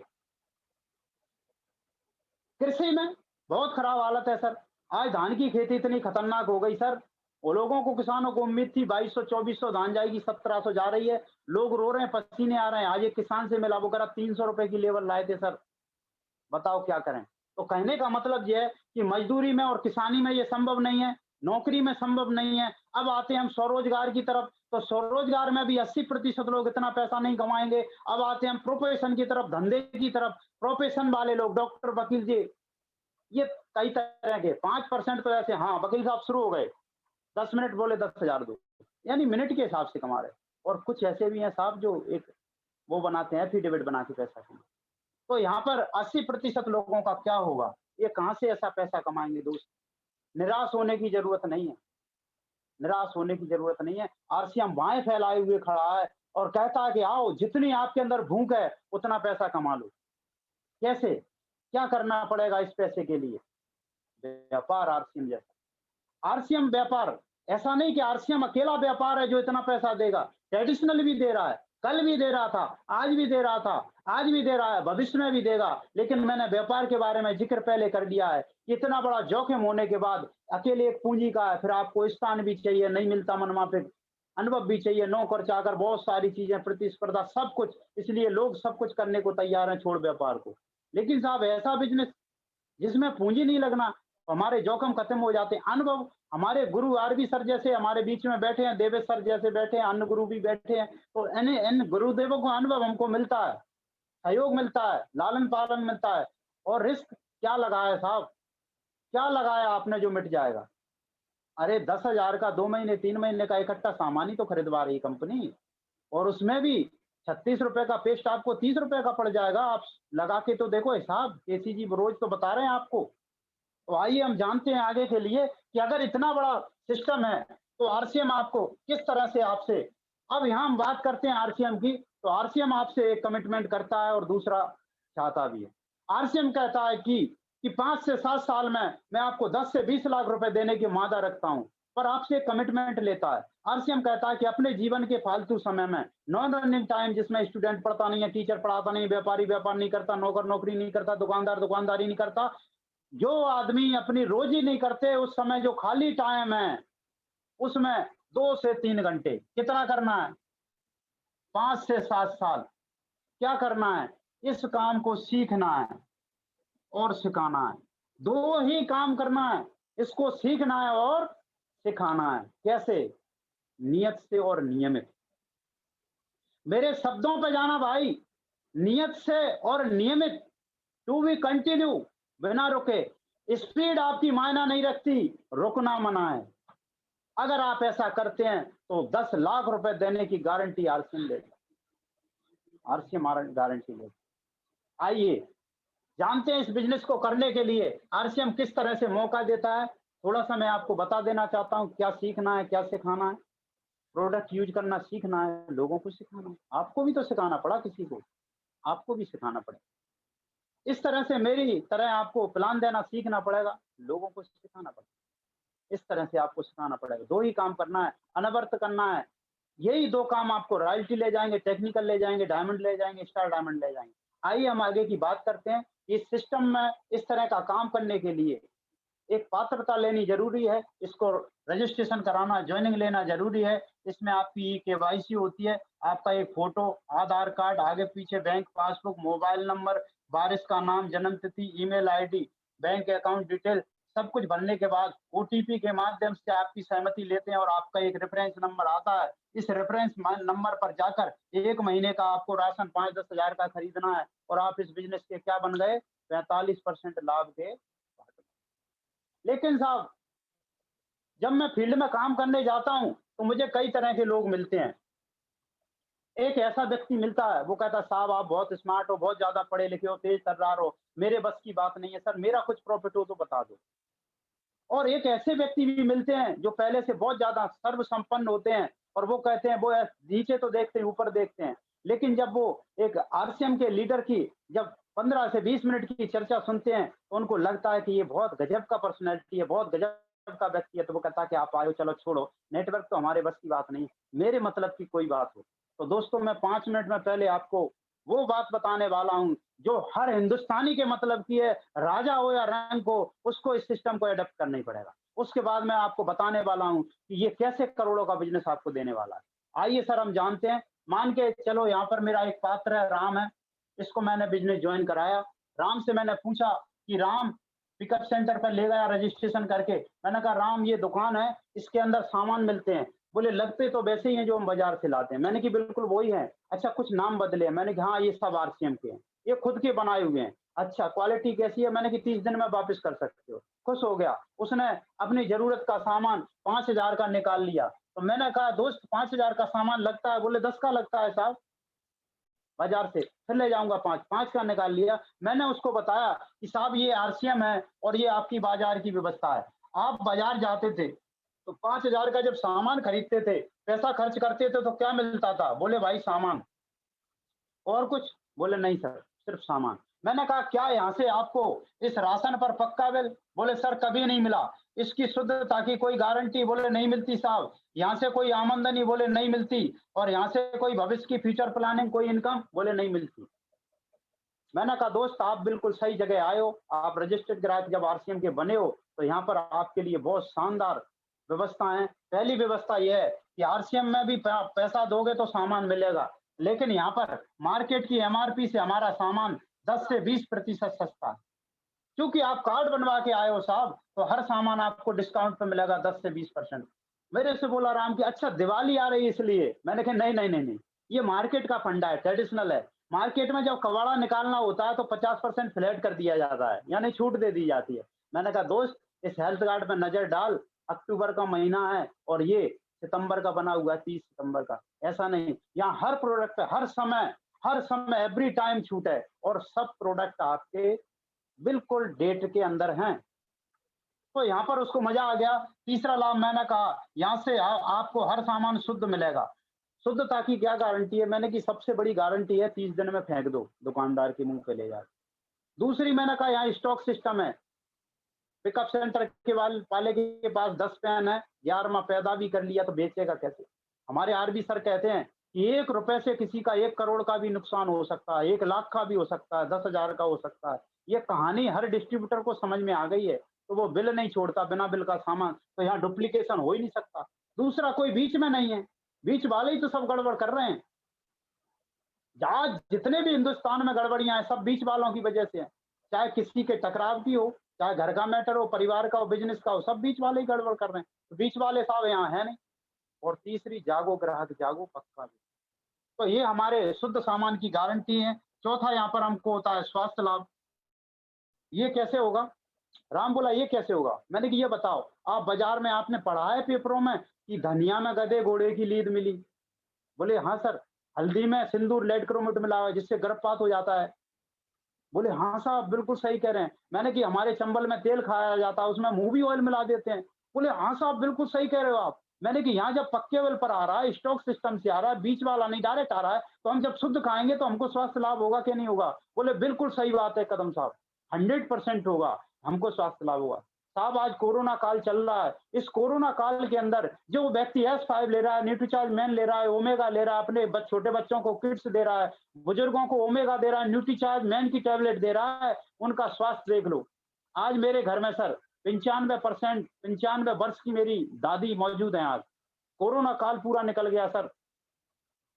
कृषि में बहुत खराब हालत है सर। आज धान की खेती इतनी खतरनाक हो गई सर, वो लोगों को किसानों को उम्मीद थी 2200-2400 धान जाएगी, 1700 जा रही है। लोग रो रहे हैं, पसीने आ रहे हैं। आज एक किसान से मिला, वो कह रहा 300 रुपए की लेबर लाए थे सर। बताओ क्या करें? तो कहने का मतलब ये है कि मज़दूरी में और किसानी में ये संभव नहीं है, नौकरी में संभव नहीं है। अब आते हैं हम स्वरोज़गार की तरफ, तो स्वरोज़गार में भी 80% लोग इतना पैसा नहीं कमाएँगे। अब आते हैं हम प्रोफ़ेशन की तरफ, धंधे की तरफ। प्रोफ़ेशन वाले लोग डॉक्टर, वकील जी, ये कई तरह के 5% तो ऐसे हाँ, वकील साहब शुरू हो गए। 10 मिनट बोले 10,000 दो, यानी मिनट के हिसाब से कमा रहे हैं। और कुछ ऐसे भी हैं साहब जो एक वो बनाते हैं एफिडेविट बना के पैसा कमाते हैं। तो यहाँ पर 80% लोगों का क्या होगा? ये कहाँ से ऐसा पैसा कमाएँगे दोस्त? निराश होने की ज़रूरत नहीं है, निराश होने की ज़रूरत नहीं है। आरसीएम बाएँ फैलाए हुए खड़ा है और कहता है कि आओ जितनी आपके अंदर भूख है, उतना पैसा कमा लो। कैसे? क्या करना पड़ेगा इस पैसे के लिए? व्यापार आरसीएम जैसा। आरसीएम व्यापार, ऐसा नहीं कि आरसीएम अकेला व्यापार है जो इतना पैसा देगा। ट्रेडिशनल भी दे रहा है, कल भी दे रहा था, आज भी दे रहा था, आज भी दे रहा है, भविष्य में भी देगा। लेकिन मैंने व्यापार के बारे में जिक्र पहले कर दिया है कि इतना बड़ा जोखिम होने के बाद अकेले एक पूंजी का है, फिर आपको स्थान भी चाहिए, नहीं मिलता मनमाफिक, अनुभव भी चाहिए, नौकर चाकर, बहुत सारी चीजें, प्रतिस्पर्धा, सब कुछ। इसलिए लोग सब कुछ करने को तैयार हैं, छोड़ व्यापार को। लेकिन साहब ऐसा बिजनेस जिसमें पूंजी नहीं लगना, तो हमारे जोखिम खत्म हो जाते हैं। अनुभव, हमारे गुरु आरबी सर जैसे हमारे बीच में बैठे हैं, देवेश सर जैसे बैठे हैं, अन्य गुरु भी बैठे हैं, तो इन इन गुरुदेवों को अनुभव हमको मिलता है, सहयोग मिलता है, लालन पालन मिलता है। और रिस्क क्या लगाया साहब, क्या लगाया आपने जो मिट जाएगा? अरे 10,000 का 2 महीने 3 महीने का इकट्ठा सामान ही तो खरीदवा रही कंपनी, और उसमें भी 36 रुपए का पेस्ट आपको 30 रुपए का पड़ जाएगा। आप लगा के तो देखो हिसाब, केसी जी रोज तो बता रहे हैं आपको। तो आइए हम जानते हैं आगे के लिए कि अगर इतना बड़ा सिस्टम है, तो आरसीएम आपको किस तरह से आपसे, अब यहाँ हम बात करते हैं आरसीएम की, तो आरसीएम आपसे एक कमिटमेंट करता है और दूसरा चाहता भी है। आरसीएम कहता है कि 5 से 7 साल में मैं आपको 10 से 20 लाख रुपए देने की वादा रखता हूँ, पर आपसे एक कमिटमेंट लेता है। आरसीएम कहता है कि अपने जीवन के फालतू समय में, नॉन रनिंग टाइम जिसमें स्टूडेंट पढ़ता नहीं है, टीचर पढ़ाता नहीं, व्यापारी व्यापार नहीं करता, नौकर नौकरी नहीं करता, दुकानदार दुकानदारी नहीं करता, जो आदमी अपनी रोजी नहीं करते, उस समय जो खाली टाइम है, उसमें 2 से 3 घंटे कितना करना है? 5 से 7 साल क्या करना है? इस काम को सीखना है और सिखाना है। 2 ही काम करना है, इसको सीखना है और सिखाना है। कैसे? नियत से और नियमित। मेरे शब्दों पे जाना भाई, नियत से और नियमित, टू बी कंटिन्यू, बिना रुके। स्पीड आपकी मायना नहीं रखती, रुकना मना है। अगर आप ऐसा करते हैं तो 10 लाख रुपए देने की गारंटी आरसीएम देगा। आरसीएम गारंटी ले। आइए जानते हैं इस बिजनेस को करने के लिए आरसीएम किस तरह से मौका देता है। थोड़ा सा मैं आपको बता देना चाहता हूँ क्या सीखना है, क्या सिखाना है। प्रोडक्ट यूज करना सीखना है, लोगों को सिखाना है। आपको भी तो सिखाना पड़ा किसी को, आपको भी सिखाना पड़ेगा। इस तरह से मेरी तरह आपको प्लान देना सीखना पड़ेगा, लोगों को सिखाना पड़ेगा। इस तरह से आपको सिखाना पड़ेगा। 2 ही काम करना है, अनवरत करना है। यही 2 काम आपको रॉयल्टी ले जाएँगे, टेक्निकल ले जाएँगे, डायमंड ले जाएँगे, स्टार डायमंड ले जाएँगे। आइए हम आगे की बात करते हैं। इस सिस्टम में इस तरह का काम करने के लिए एक पात्रता लेनी ज़रूरी है, इसको रजिस्ट्रेशन कराना, जॉइनिंग लेना ज़रूरी है। इसमें आपकी केवाईसी होती है, आपका एक फ़ोटो, आधार कार्ड, आगे-पीछे बैंक पासबुक, मोबाइल नंबर, वारिस का नाम, जन्म तिथि, email ID, bank account detail सब कुछ भरने के बाद ओटीपी के माध्यम से आपकी सहमति लेते हैं और आपका एक रेफ़रेंस नंबर आता है। इस रेफ़रेंस नंबर पर जाकर 1 महीने का आपको राशन 5-10 हज़ार का खरीदना है और आप इस बिज़नेस के क्या बन गए? 45% लाभ के। लेकिन साहब जब मैं फील्ड में काम करने जाता हूँ, तो मुझे कई तरह के लोग मिलते हैं। एक ऐसा व्यक्ति मिलता है, वो कहता है साहब आप बहुत स्मार्ट हो, बहुत ज़्यादा पढ़े लिखे हो, तेज़ तर्रार हो, मेरे बस की बात नहीं है सर, मेरा कुछ प्रॉफ़िट हो तो बता दो। और एक ऐसे व्यक्ति भी मिलते हैं जो पहले से बहुत ज़्यादा सर्वसंपन्न होते हैं और वो कहते हैं वो नीचे तो देखते हैं, ऊपर देखते हैं। लेकिन जब वो एक आरसीएम के लीडर की जब 15 से 20 मिनट की चर्चा सुनते हैं, तो उनको लगता है कि ये बहुत गज़ब का पर्सनैलिटी है, बहुत गज़ब का व्यक्ति है, तो वो कहता है कि आप आए हो, चलो छोड़ो, नेटवर्क तो हमारे बस की बात नहीं है, मेरे मतलब की कोई बात हो। तो दोस्तों मैं 5 मिनट में पहले आपको वो बात बताने वाला हूँ, जो हर हिंदुस्तानी के मतलब की है, राजा हो या रंक हो, उसको इस सिस्टम को एडॉप्ट करना ही पड़ेगा। उसके बाद मैं आपको बताने वाला हूँ कि ये कैसे करोड़ों का बिज़नेस आपको देने वाला है। आइए सर हम जानते हैं, मान के चलो यहाँ पर मेरा एक पात्र है, राम है, इसको मैंने बिज़नेस जॉइन कराया। राम से मैंने पूछा कि राम पिकअप सेंटर पर ले गया रजिस्ट्रेशन करके। मैंने कहा राम ये दुकान है, इसके अंदर सामान मिलते हैं। बोले लगते तो वैसे ही हैं जो हम बाज़ार से लाते हैं। मैंने कि बिल्कुल वही है। अच्छा कुछ नाम बदले हैं? मैंने कहा हाँ, ये सब आरसीएम के हैं। ये खुद के बनाए हुए हैं। अच्छा क्वालिटी कैसी है? मैंने कि 30 दिन में वापस कर सकते हो। खुश हो गया। उसने अपनी ज़रूरत का सामान 5,000 का निकाल लिया। तो मैंने कहा दोस्त 5,000 का सामान लगता है? बोले 10 का लगता है साहब बाज़ार से। फिर ले जाऊँगा 5, 5 का निकाल लिया। मैंने उसको बताया कि साहब ये आरसीएम है और ये आपकी बाज़ार की व्यवस्था है। आप बाज़ार जाते थे, तो 5,000 का जब सामान खरीदते थे, पैसा खर्च करते थे तो क्या मिलता था? बोले भाई सामान। और कुछ? बोले नहीं सर, सिर्फ सामान। मैंने कहा क्या यहाँ से आपको इस राशन पर पक्का बिल? बोले सर कभी नहीं मिला। इसकी शुद्धता की कोई गारंटी? बोले नहीं मिलती साहब। यहाँ से कोई आमदनी? बोले नहीं मिलती। और यहाँ से कोई भविष्य की फ्यूचर प्लानिंग, कोई इनकम? बोले नहीं मिलती। मैंने कहा दोस्त आप बिल्कुल सही जगह आए हो। आप रजिस्टर्ड ग्राहक जब आरसीएम के बने हो, तो यहाँ पर आपके लिए बहुत शानदार व्यवस्था है। पहली व्यवस्था ये है कि आरसीएम में भी पैसा दोगे तो सामान मिलेगा। लेकिन यहाँ पर मार्केट की एमआरपी से हमारा सामान 10 से 20% सस्ता है। क्योंकि आप कार्ड बनवा के आए हो साहब, तो हर सामान आपको डिस्काउंट पे मिलेगा 10 से 20%। मेरे से बोला राम कि अच्छा दिवाली आ रही है इसलिए। मैंने कहा नहीं, नहीं, नहीं, नहीं। ये मार्केट का फंडा है, ट्रेडिशनल है। मार्केट में जब कबाड़ा निकालना होता है तो 50% फ्लैट कर दिया जाता है, यानी छूट दे दी जाती है। मैंने कहा दोस्त इस हेल्थ कार्ड पे नज़र डाल, अक्टूबर का महीना है और ये सितंबर का बना हुआ है 30 सितंबर का। ऐसा नहीं, यहाँ हर प्रोडक्ट पे हर समय एवरी टाइम छूट है और सब प्रोडक्ट आपके बिल्कुल डेट के अंदर हैं। तो यहाँ पर उसको मज़ा आ गया। तीसरा लाभ मैंने कहा यहाँ से आपको हर सामान शुद्ध मिलेगा। शुद्धता की क्या गारंटी है? मैंने कि सबसे बड़ी गारंटी है 30 दिन में फेंक दो, दुकानदार के मुँह पे ले जाके। दूसरी मैंने कहा यहाँ स्टॉक सिस्टम है। पिकअप सेंटर के वाले के पास 10 पेन है, 11वां पैदा भी कर लिया तो बेचेगा कैसे? हमारे आरबी सर कहते हैं कि ₹1 से किसी का 1 करोड़ का भी नुकसान हो सकता है, 1 लाख का भी हो सकता है, 10,000 का हो सकता है। ये कहानी हर डिस्ट्रीब्यूटर को समझ में आ गई है, तो वो बिल नहीं छोड़ता, बिना बिल का सामान, तो यहाँ डुप्लीकेशन हो ही नहीं सकता। दूसरा कोई बीच में नहीं है, बीच वाले ही तो सब गड़बड़ कर रहे हैं। जहाँ जितने भी हिंदुस्तान में गड़बड़ियाँ हैं, सब बीच वालों की वजह से हैं। चाहे किसी के टकराव की हो, चाहे घर का मैटर हो, परिवार का हो, बिज़नेस का हो, सब बीच वाले ही गड़बड़ कर रहे हैं। तो बीच वाले साहब यहाँ हैं नहीं। और तीसरी जागो ग्राहक जागो पक्का भी। तो ये हमारे शुद्ध सामान की गारंटी है। चौथा यहाँ पर हमको होता है स्वास्थ्य लाभ। ये कैसे होगा? राम बोला ये कैसे होगा? मैंने कि ये बताओ, आप बाज़ार में आपने पढ़ा है पेपरों में कि धनिया में गधे घोड़े की लीद मिली? बोले हाँ सर। हल्दी में सिंदूर लेड क्रोमेट मिला हुआ है जिससे गर्भपात हो जाता है। बोले हाँ साहब बिल्कुल सही कह रहे हैं। मैंने कि हमारे चंबल में तेल खाया जाता है उसमें मूवी ऑयल मिला देते हैं। बोले हाँ साहब बिल्कुल सही कह रहे हो आप। मैंने कि यहाँ जब पक्के लेवल पर आ रहा है, स्टॉक सिस्टम से आ रहा है, बीच वाला नहीं डायरेक्ट आ रहा है, तो हम जब शुद्ध खाएँगे तो हमको स्वास्थ्य लाभ होगा कि नहीं होगा? बोले बिल्कुल सही बात है कदम साहब, 100% होगा, हमको स्वास्थ्य लाभ होगा। साहब आज कोरोना काल चल रहा है, इस कोरोना काल के अंदर जो व्यक्ति एस5 ले रहा है, न्यूट्रीचार्ज मैन ले रहा है, ओमेगा ले रहा है, अपने छोटे बच्चों को किड्स दे रहा है, बुजुर्गों को ओमेगा दे रहा है, न्यूट्रीचार्ज मैन की टैबलेट दे रहा है, उनका स्वास्थ्य देख लो। आज मेरे घर में सर 95% 95 वर्ष की मेरी दादी मौजूद हैं आज। कोरोना काल पूरा निकल गया सर।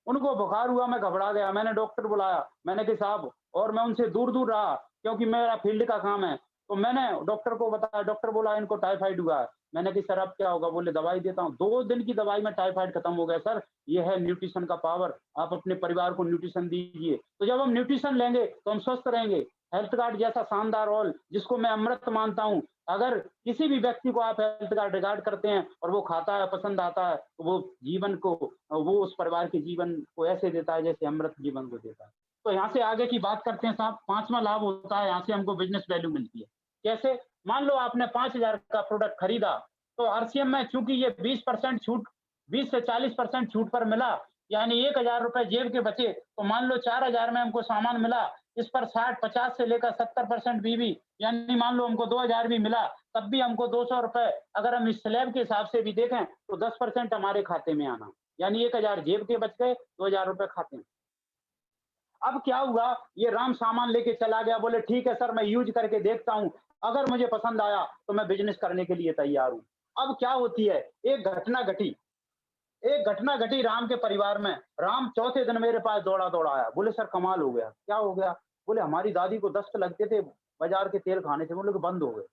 उनको बुखार हुआ, मैं घबरा गया, मैंने डॉक्टर बुलाया, मैंने कि साहब और मैं उनसे दूर-दूर रहा क्योंकि मेरा फील्ड का काम है। तो मैंने डॉक्टर को बताया, डॉक्टर बोला इनको टाइफाइड हुआ है। मैंने कि सर अब क्या होगा? बोले दवाई देता हूँ। 2 दिन की दवाई में टाइफाइड खत्म हो गया सर। ये है न्यूट्रिशन का पावर। आप अपने परिवार को न्यूट्रिशन दीजिए। तो जब हम न्यूट्रिशन लेंगे तो हम स्वस्थ रहेंगे। हेल्थ कार्ड जैसा शानदार ऑल जिसको मैं अमृत मानता हूँ, अगर किसी भी व्यक्ति को आप हेल्थ कार्ड रिगार्ड करते हैं और वो खाता है, पसंद आता है, तो वो जीवन को वो उस परिवार के जीवन को ऐसे देता है जैसे अमृत जीवन को देता है। तो यहाँ से आगे की बात करते हैं साहब, 5वां लाभ होता है यहाँ से हमको बिज़नेस वैल्यू मिलती है। कैसे? मान लो आपने 5,000 का प्रोडक्ट खरीदा, तो आरसीएम में चूँकि ये 20% छूट 20 से 40% छूट पर मिला, यानी ₹1,000 जेब के बचे, तो मान लो 4,000 में हमको सामान मिला, इस पर 60, 50 से लेकर 70% बीवी, यानी मान लो हमको 2,000 भी मिला, तब भी हमको ₹200 अगर हम इस स्लैब के हिसाब से भी देखें, तो 10% हमारे खाते में आना। यानी 1,000 जेब के बच गए, ₹2,000 खाते में। अब क्या हुआ, ये राम सामान लेके चला गया, बोले ठीक है सर मैं यूज़ करके देखता हूँ, अगर मुझे पसंद आया तो मैं बिज़नेस करने के लिए तैयार हूँ। अब क्या होती है, एक घटना घटी राम के परिवार में। राम चौथे दिन मेरे पास दौड़ा-दौड़ा आया, बोले सर कमाल हो गया। क्या हो गया? बोले हमारी दादी को दस्त लगते थे बाज़ार के तेल खाने से, बोले कि बंद हो गए।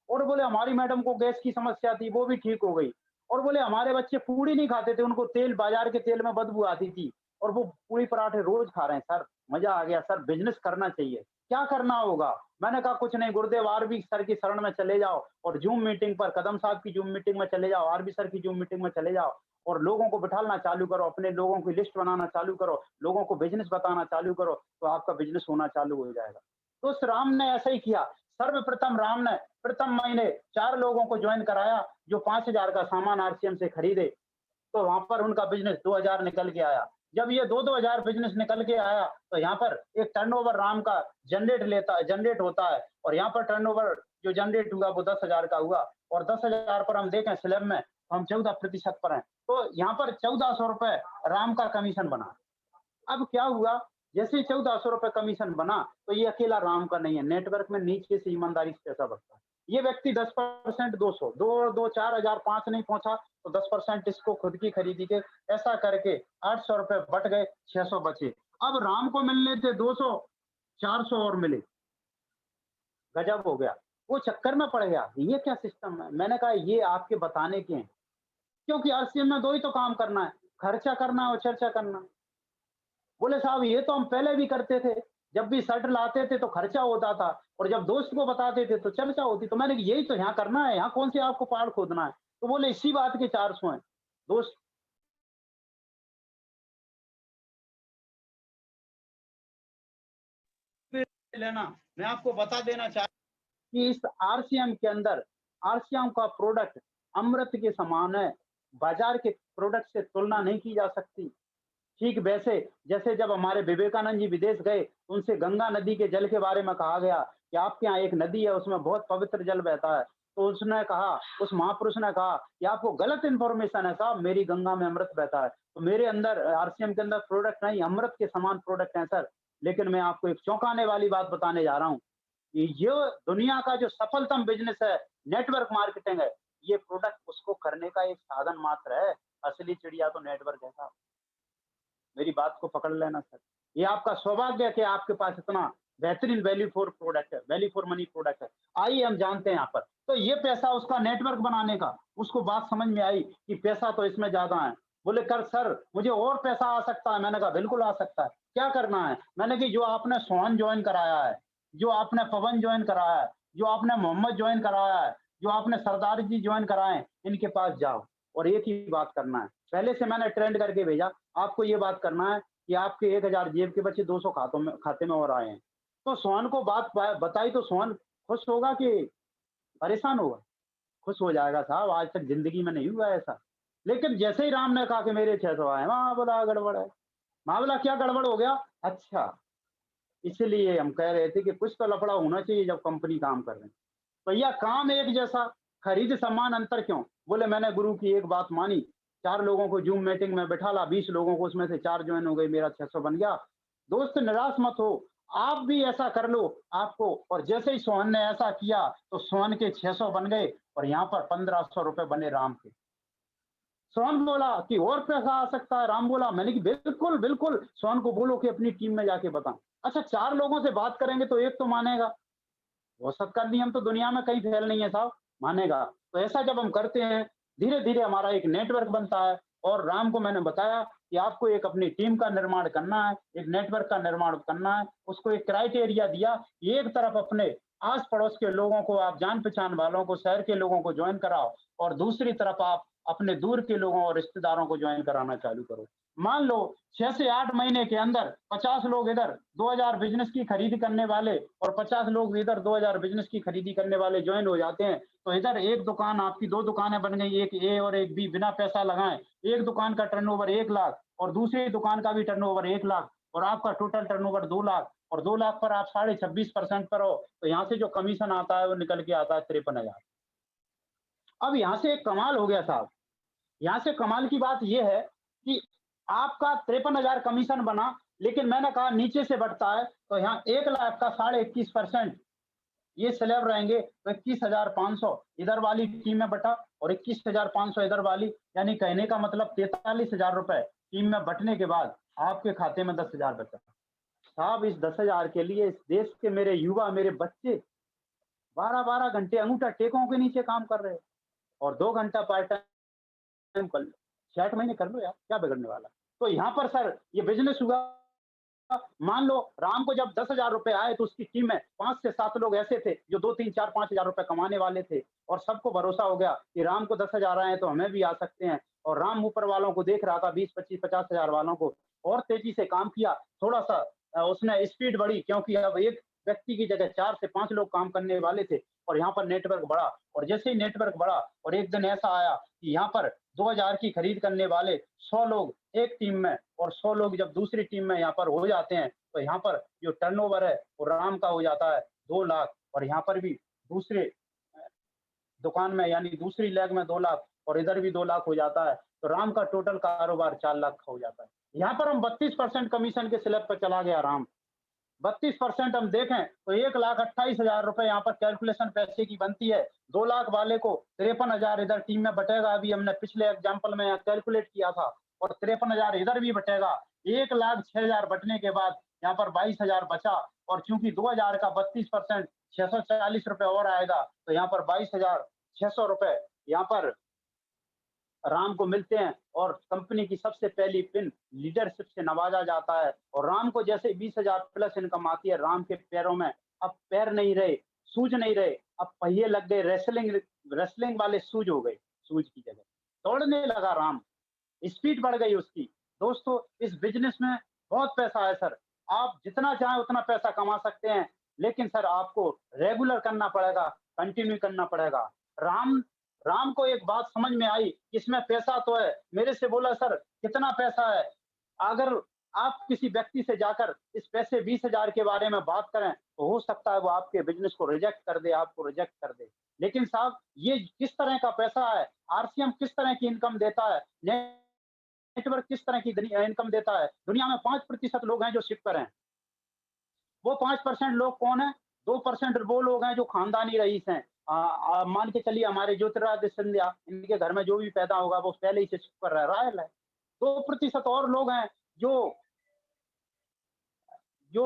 और बोले हमारी मैडम को गैस की समस्या थी, वो भी ठीक हो गई। और बोले हमारे बच्चे पूड़ी नहीं खाते थे, उनको तेल बाज़ार के तेल में बदबू आती थी और वो पूड़ी पराठे रोज़ खा रहे हैं सर। मज़ा आ गया सर, बिज़नेस करना चाहिए। क्या करना होगा? मैंने कहा कुछ नहीं, गुरुदेव आरबी सर की शरण में चले जाओ और ज़ूम मीटिंग पर कदम साहब की ज़ूम मीटिंग में चले जाओ, आरबी सर की ज़ूम मीटिंग में चले जाओ और लोगों को बिठाना चालू करो, अपने लोगों की लिस्ट बनाना चालू करो, लोगों को बिज़नेस बताना चालू करो, तो आपका बिज़नेस होना चालू हो जाएगा। तो उस राम ने ऐसा ही किया। सर्वप्रथम राम ने प्रथम महीने 4 लोगों को जॉइन कराया, जो 5,000 का सामान आरसीएम से खरीदे, तो वहाँ पर उनका बिज़नेस 2,000 निकल के आया। जब ये 2-2 हज़ार बिज़नेस निकल के आया, तो यहाँ पर एक टर्नओवर राम का जनरेट होता है और यहाँ पर टर्नओवर जो जनरेट हुआ वो 10,000 का हुआ और 10,000 पर हम देखें स्लैब में, तो हम 14% पर हैं। तो यहाँ पर ₹1,400 राम का कमीशन बना। अब क्या हुआ, जैसे ही ₹1,400 कमीशन बना, तो ये अकेला राम का नहीं है, नेटवर्क में नीचे से ईमानदारी से पैसा बढ़ता है। ये व्यक्ति 10% 200, 2 और 2 4,000 5 नहीं पहुँचा, तो 10% इसको खुद की खरीदी के ऐसा करके ₹800 बट गए, 600 बचे। अब राम को मिलने थे 200, 400 और मिले, गज़ब हो गया। वो चक्कर में पड़ गया, ये क्या सिस्टम है? मैंने कहा ये आपके बताने के हैं, क्योंकि आरसीएम में 2 ही तो काम करना है, खर्चा करना और चर्चा करना। बोले साहब ये तो हम पहले भी करते थे, जब भी शर्ट लाते थे तो खर्चा होता था और जब दोस्त को बताते थे तो चर्चा होती। तो मैंने कहा यही तो यहाँ करना है, यहाँ कौन से आपको पहाड़ खोदना है? तो बोले इसी बात के 400 हैं। दोस्त फिर लेना, मैं आपको बता देना चाह कि इस आरसीएम के अंदर आरसीएम का प्रोडक्ट अमृत के समान है, बाजार के प्रोडक्ट से तुलना नहीं की जा सकती। ठीक वैसे जैसे जब हमारे विवेकानंद जी विदेश गए, तो उनसे गंगा नदी के जल के बारे में कहा गया कि आपके यहाँ एक नदी है, उसमें बहुत पवित्र जल बहता है। तो उसने कहा, उस महापुरुष ने कहा कि आपको गलत इन्फॉर्मेशन है साहब, मेरी गंगा में अमृत बहता है। तो मेरे अंदर आरसीएम के अंदर प्रोडक्ट नहीं, अमृत के समान प्रोडक्ट हैं सर। लेकिन मैं आपको एक चौंकाने वाली बात बताने जा रहा हूँ कि ये दुनिया का जो सफलतम बिज़नेस है, नेटवर्क मार्केटिंग है, ये प्रोडक्ट उसको करने का एक साधन मात्र है। असली चिड़िया तो नेटवर्क है साहब। मेरी बात को पकड़ लेना सर। ये आपका सौभाग्य है कि आपके पास इतना बेहतरीन वैल्यू फॉर प्रोडक्ट है, वैल्यू फॉर मनी प्रोडक्ट है। आइए हम जानते हैं यहाँ पर। तो ये पैसा उसका नेटवर्क बनाने का, उसको बात समझ में आई कि पैसा तो इसमें ज़्यादा है। बोले कर सर मुझे और पैसा आ सकता है। मैंने कहा बिल्कुल आ सकता है। क्या करना है? मैंने कि जो आपने सोहन जॉइन कराया है, जो आपने पवन जॉइन कराया है, जो आपने मोहम्मद जॉइन कराया है, जो आपने सरदार जी जॉइन कराए हैं, इनके पास जाओ और एक ही बात करना है। पहले से मैंने ट्रेंड करके भेजा, आपको ये बात करना है कि आपके 1000 जेब के बचे 200 खाते में और आए हैं। तो सोहन को बात बताई तो सोहन खुश होगा कि परेशान होगा? खुश हो जाएगा साहब, आज तक ज़िंदगी में नहीं हुआ ऐसा। लेकिन जैसे ही राम ने कहा कि मेरे 600 आए, वहाँ बोला गड़बड़ है। मैं बोला क्या गड़बड़ हो गया? अच्छा, इसीलिए हम कह रहे थे कि कुछ तो लफड़ा होना चाहिए जब कंपनी काम कर रही है। भैया काम एक जैसा, खरीद सम्मान अंतर क्यों? बोले मैंने गुरु की एक बात मानी, 4 लोगों को ज़ूम मीटिंग में बिठाला, 20 लोगों को उसमें से 4 जॉइन हो गए, मेरा 600 बन गया। दोस्त निराश मत हो, आप भी ऐसा कर लो आपको और जैसे ही सोहन ने ऐसा किया, तो सोहन के 600 बन गए और यहाँ पर 1500 रुपए बने राम के। सोहन बोला कि और पैसा आ सकता है, राम बोला मैंने कि बिल्कुल, बिल्कुल, सोहन को बोलो कि अपनी टीम में जाके बताएँ। अच्छा 4 लोगों से बात करेंगे तो एक तो मानेगा। औसत का नियम तो दुनिया में कहीं फेल नहीं है साहब, मानेगा। तो ऐसा जब हम करते हैं, धीरे-धीरे हमारा एक नेटवर्क बनता है और राम को मैंने बताया कि आपको एक अपनी टीम का निर्माण करना है, एक नेटवर्क का निर्माण करना है। उसको एक क्राइटेरिया दिया कि एक तरफ अपने आस-पड़ोस के लोगों को, आप जान-पहचान वालों को, शहर के लोगों को जॉइन कराओ और दूसरी तरफ आप अपने दूर के लोगों और रिश्तेदारों को जॉइन कराना चालू करो। मान लो 6 से 8 महीने के अंदर 50 लोग इधर 2000 बिज़नेस की खरीदी करने वाले और 50 लोग इधर 2000 बिज़नेस की खरीदी करने वाले जॉइन हो जाते हैं, तो इधर एक दुकान आपकी 2 दुकानें बन गई, एक ए और एक बी बिना पैसा लगाए। एक दुकान का टर्नओवर 1 लाख और दूसरी दुकान का भी टर्नओवर 1 लाख और आपका टोटल टर्नओवर 2 लाख और 2 लाख पर आप 26.5% पर हो, तो यहाँ से जो कमीशन आता है वो निकल के आता है 53,000। अब यहाँ से एक कमाल हो गया साहब। यहाँ से कमाल की बात ये है कि आपका 53,000 कमीशन बना, लेकिन मैंने कहा नीचे से बढ़ता है, तो यहाँ 1 लाख का 21.5% ये स्लैब रहेंगे, तो 21,500 इधर वाली टीम में बटा और 21,500 इधर वाली, यानी कहने का मतलब 43,000 रुपए टीम में बँटने के बाद आपके खाते में 10,000 बचा। साहब इस 10,000 के लिए इस देश के मेरे युवा, मेरे बच्चे 12-12 घंटे अंगूठा टेकों के नीचे काम कर रहे हैं और 2 घंटा पार्ट टाइम कर लो, 6-8 महीने कर लो यार, क्या बिगड़ने वाला है? तो यहाँ पर सर ये बिज़नेस हुआ, मान लो राम को जब 10,000 रुपए आए तो उसकी टीम में 5 से 7 लोग ऐसे थे जो 2, 3, 4, 5,000 रुपए कमाने वाले थे और सबको भरोसा हो गया कि राम को 10,000 आए हैं तो हमें भी आ सकते हैं और राम ऊपर वालों को देख रहा था 20, 25, 50,000 वालों को और तेज़ी से काम किया। थोड़ा-सा उसने स्पीड बढ़ी क्योंकि अब एक व्यक्ति की जगह 4 से 5 लोग काम करने वाले थे और यहाँ पर नेटवर्क बढ़ा और जैसे ही नेटवर्क बढ़ा और एक दिन ऐसा आया कि यहाँ पर 2,000 की खरीद करने वाले 100 लोग एक टीम में और 100 लोग जब दूसरी टीम में यहाँ पर हो जाते हैं, तो यहाँ पर जो टर्नओवर है वो राम का हो जाता है 2 लाख और यहाँ पर भी दूसरे दुकान में यानी दूसरी लेग में 2 लाख और इधर भी 2 लाख हो जाता है, तो राम का टोटल कारोबार 4 लाख का हो जाता है। यहाँ पर हम 32% कमीशन के स्लैब पे चला गया राम। 32% हम देखें तो 1,28,000 रुपए यहाँ पर कैलकुलेशन पैसे की बनती है। 2 लाख वाले को 53,000 इधर टीम में बटेगा, अभी हमने पिछले एग्जाम्पल में कैलकुलेट किया था और 53,000 इधर भी बटेगा। 1,06,000 बटने के बाद यहाँ पर 22,000 बचा और चूंकि 2,000 का 32% 640 रुपए और आएगा, तो यहाँ पर 22,600 रुपए यहाँ पर राम को मिलते हैं और कंपनी की सबसे पहली पिन लीडरशिप से नवाजा जाता है और राम को जैसे 20,000 प्लस इनकम आती है, राम के पैरों में अब पैर नहीं रहे, शूज नहीं रहे, अब पहिए लग गए, रेसलिंग रेसलिंग वाले शूज हो गए, शूज की जगह दौड़ने लगा राम, स्पीड बढ़ गई उसकी। दोस्तों इस बिजनेस में बहुत पैसा है सर, आप जितना चाहें उतना पैसा कमा सकते हैं, लेकिन सर आपको रेगुलर करना पड़ेगा, कंटिन्यू करना पड़ेगा। राम राम को एक बात समझ में आई, इसमें पैसा तो है, मेरे से बोला सर कितना पैसा है? अगर आप किसी व्यक्ति से जाकर इस पैसे 20,000 के बारे में बात करें, तो हो सकता है वो आपके बिज़नेस को रिजेक्ट कर दे, आपको रिजेक्ट कर दे। लेकिन साहब ये किस तरह का पैसा है? आरसीएम किस तरह की इनकम देता है? नेटवर्क किस तरह की इनकम देता है? दुनिया में 5% लोग हैं जो शिप पर हैं। वो 5% लोग कौन है? 2% वो लोग हैं जो खानदानी रईस हैं। मान के चलिए हमारे ज्योतिरादित्य सिंधिया, इनके घर में जो भी पैदा होगा वो पहले ही से शिप पर रॉयल है। 2% और लोग हैं जो जो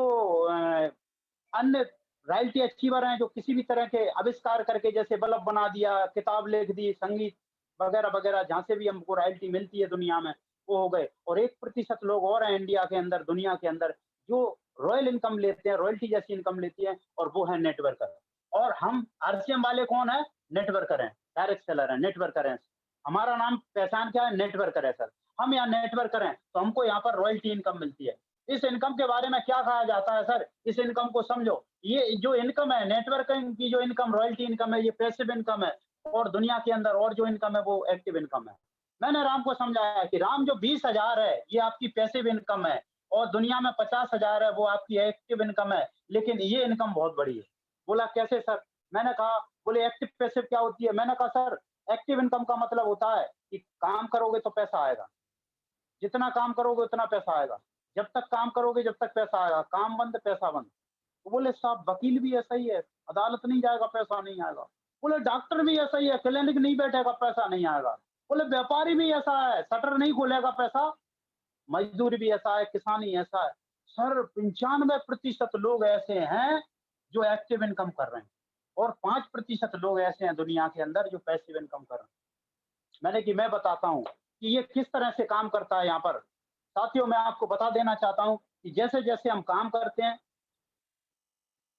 अन्य रॉयल्टी अचीवर हैं, जो किसी भी तरह के आविष्कार करके जैसे बल्ब बना दिया, किताब लिख दी, संगीत वगैरह-वगैरह जहाँ से भी हमको रॉयल्टी मिलती है दुनिया में, वो हो गए और 1% लोग और हैं इंडिया के अंदर, दुनिया के अंदर, जो रॉयल इनकम लेते हैं, रॉयल्टी जैसी इनकम लेती हैं और वो है नेटवर्कर। और हम आरसीएम वाले कौन हैं? नेटवर्कर हैं, डायरेक्ट सेलर हैं, नेटवर्कर हैं। हमारा नाम पहचान क्या है? नेटवर्कर है सर। हम यहाँ नेटवर्क करें तो हमको यहाँ पर रॉयल्टी इनकम मिलती है। इस इनकम के बारे में क्या कहा जाता है सर? इस इनकम को समझो। ये जो इनकम है नेटवर्किंग की, जो इनकम रॉयल्टी इनकम है, ये पैसिव इनकम है। और दुनिया के अंदर और जो इनकम है वो एक्टिव इनकम है। मैंने राम को समझाया कि राम जो 20,000 है ये आपकी पैसिव इनकम है और दुनिया में 50,000 है वो आपकी एक्टिव इनकम है, लेकिन ये इनकम बहुत बड़ी है। बोला कैसे सर? मैंने कहा, बोले एक्टिव पैसिव क्या होती है? मैंने कहा सर, एक्टिव इनकम का मतलब होता है कि काम करोगे तो पैसा आएगा, जितना काम करोगे उतना पैसा आएगा, जब तक काम करोगे जब तक पैसा आएगा, काम बंद पैसा बंद। तो बोले साहब वकील भी ऐसा ही है, अदालत नहीं जाएगा पैसा नहीं आएगा। बोले डॉक्टर भी ऐसा ही है, क्लिनिक नहीं बैठेगा पैसा नहीं आएगा। बोले व्यापारी भी ऐसा है, शटर नहीं खोलेगा पैसा, मजदूर भी ऐसा है, किसान ही ऐसा है। सर 95% लोग ऐसे हैं जो एक्टिव इनकम कर रहे हैं और 5% लोग ऐसे हैं दुनिया के अंदर जो पैसिव इनकम कर रहे हैं। मैंने कि मैं बताता हूँ कि ये किस तरह से काम करता है यहाँ पर। साथियों, मैं आपको बता देना चाहता हूँ कि जैसे जैसे हम काम करते हैं,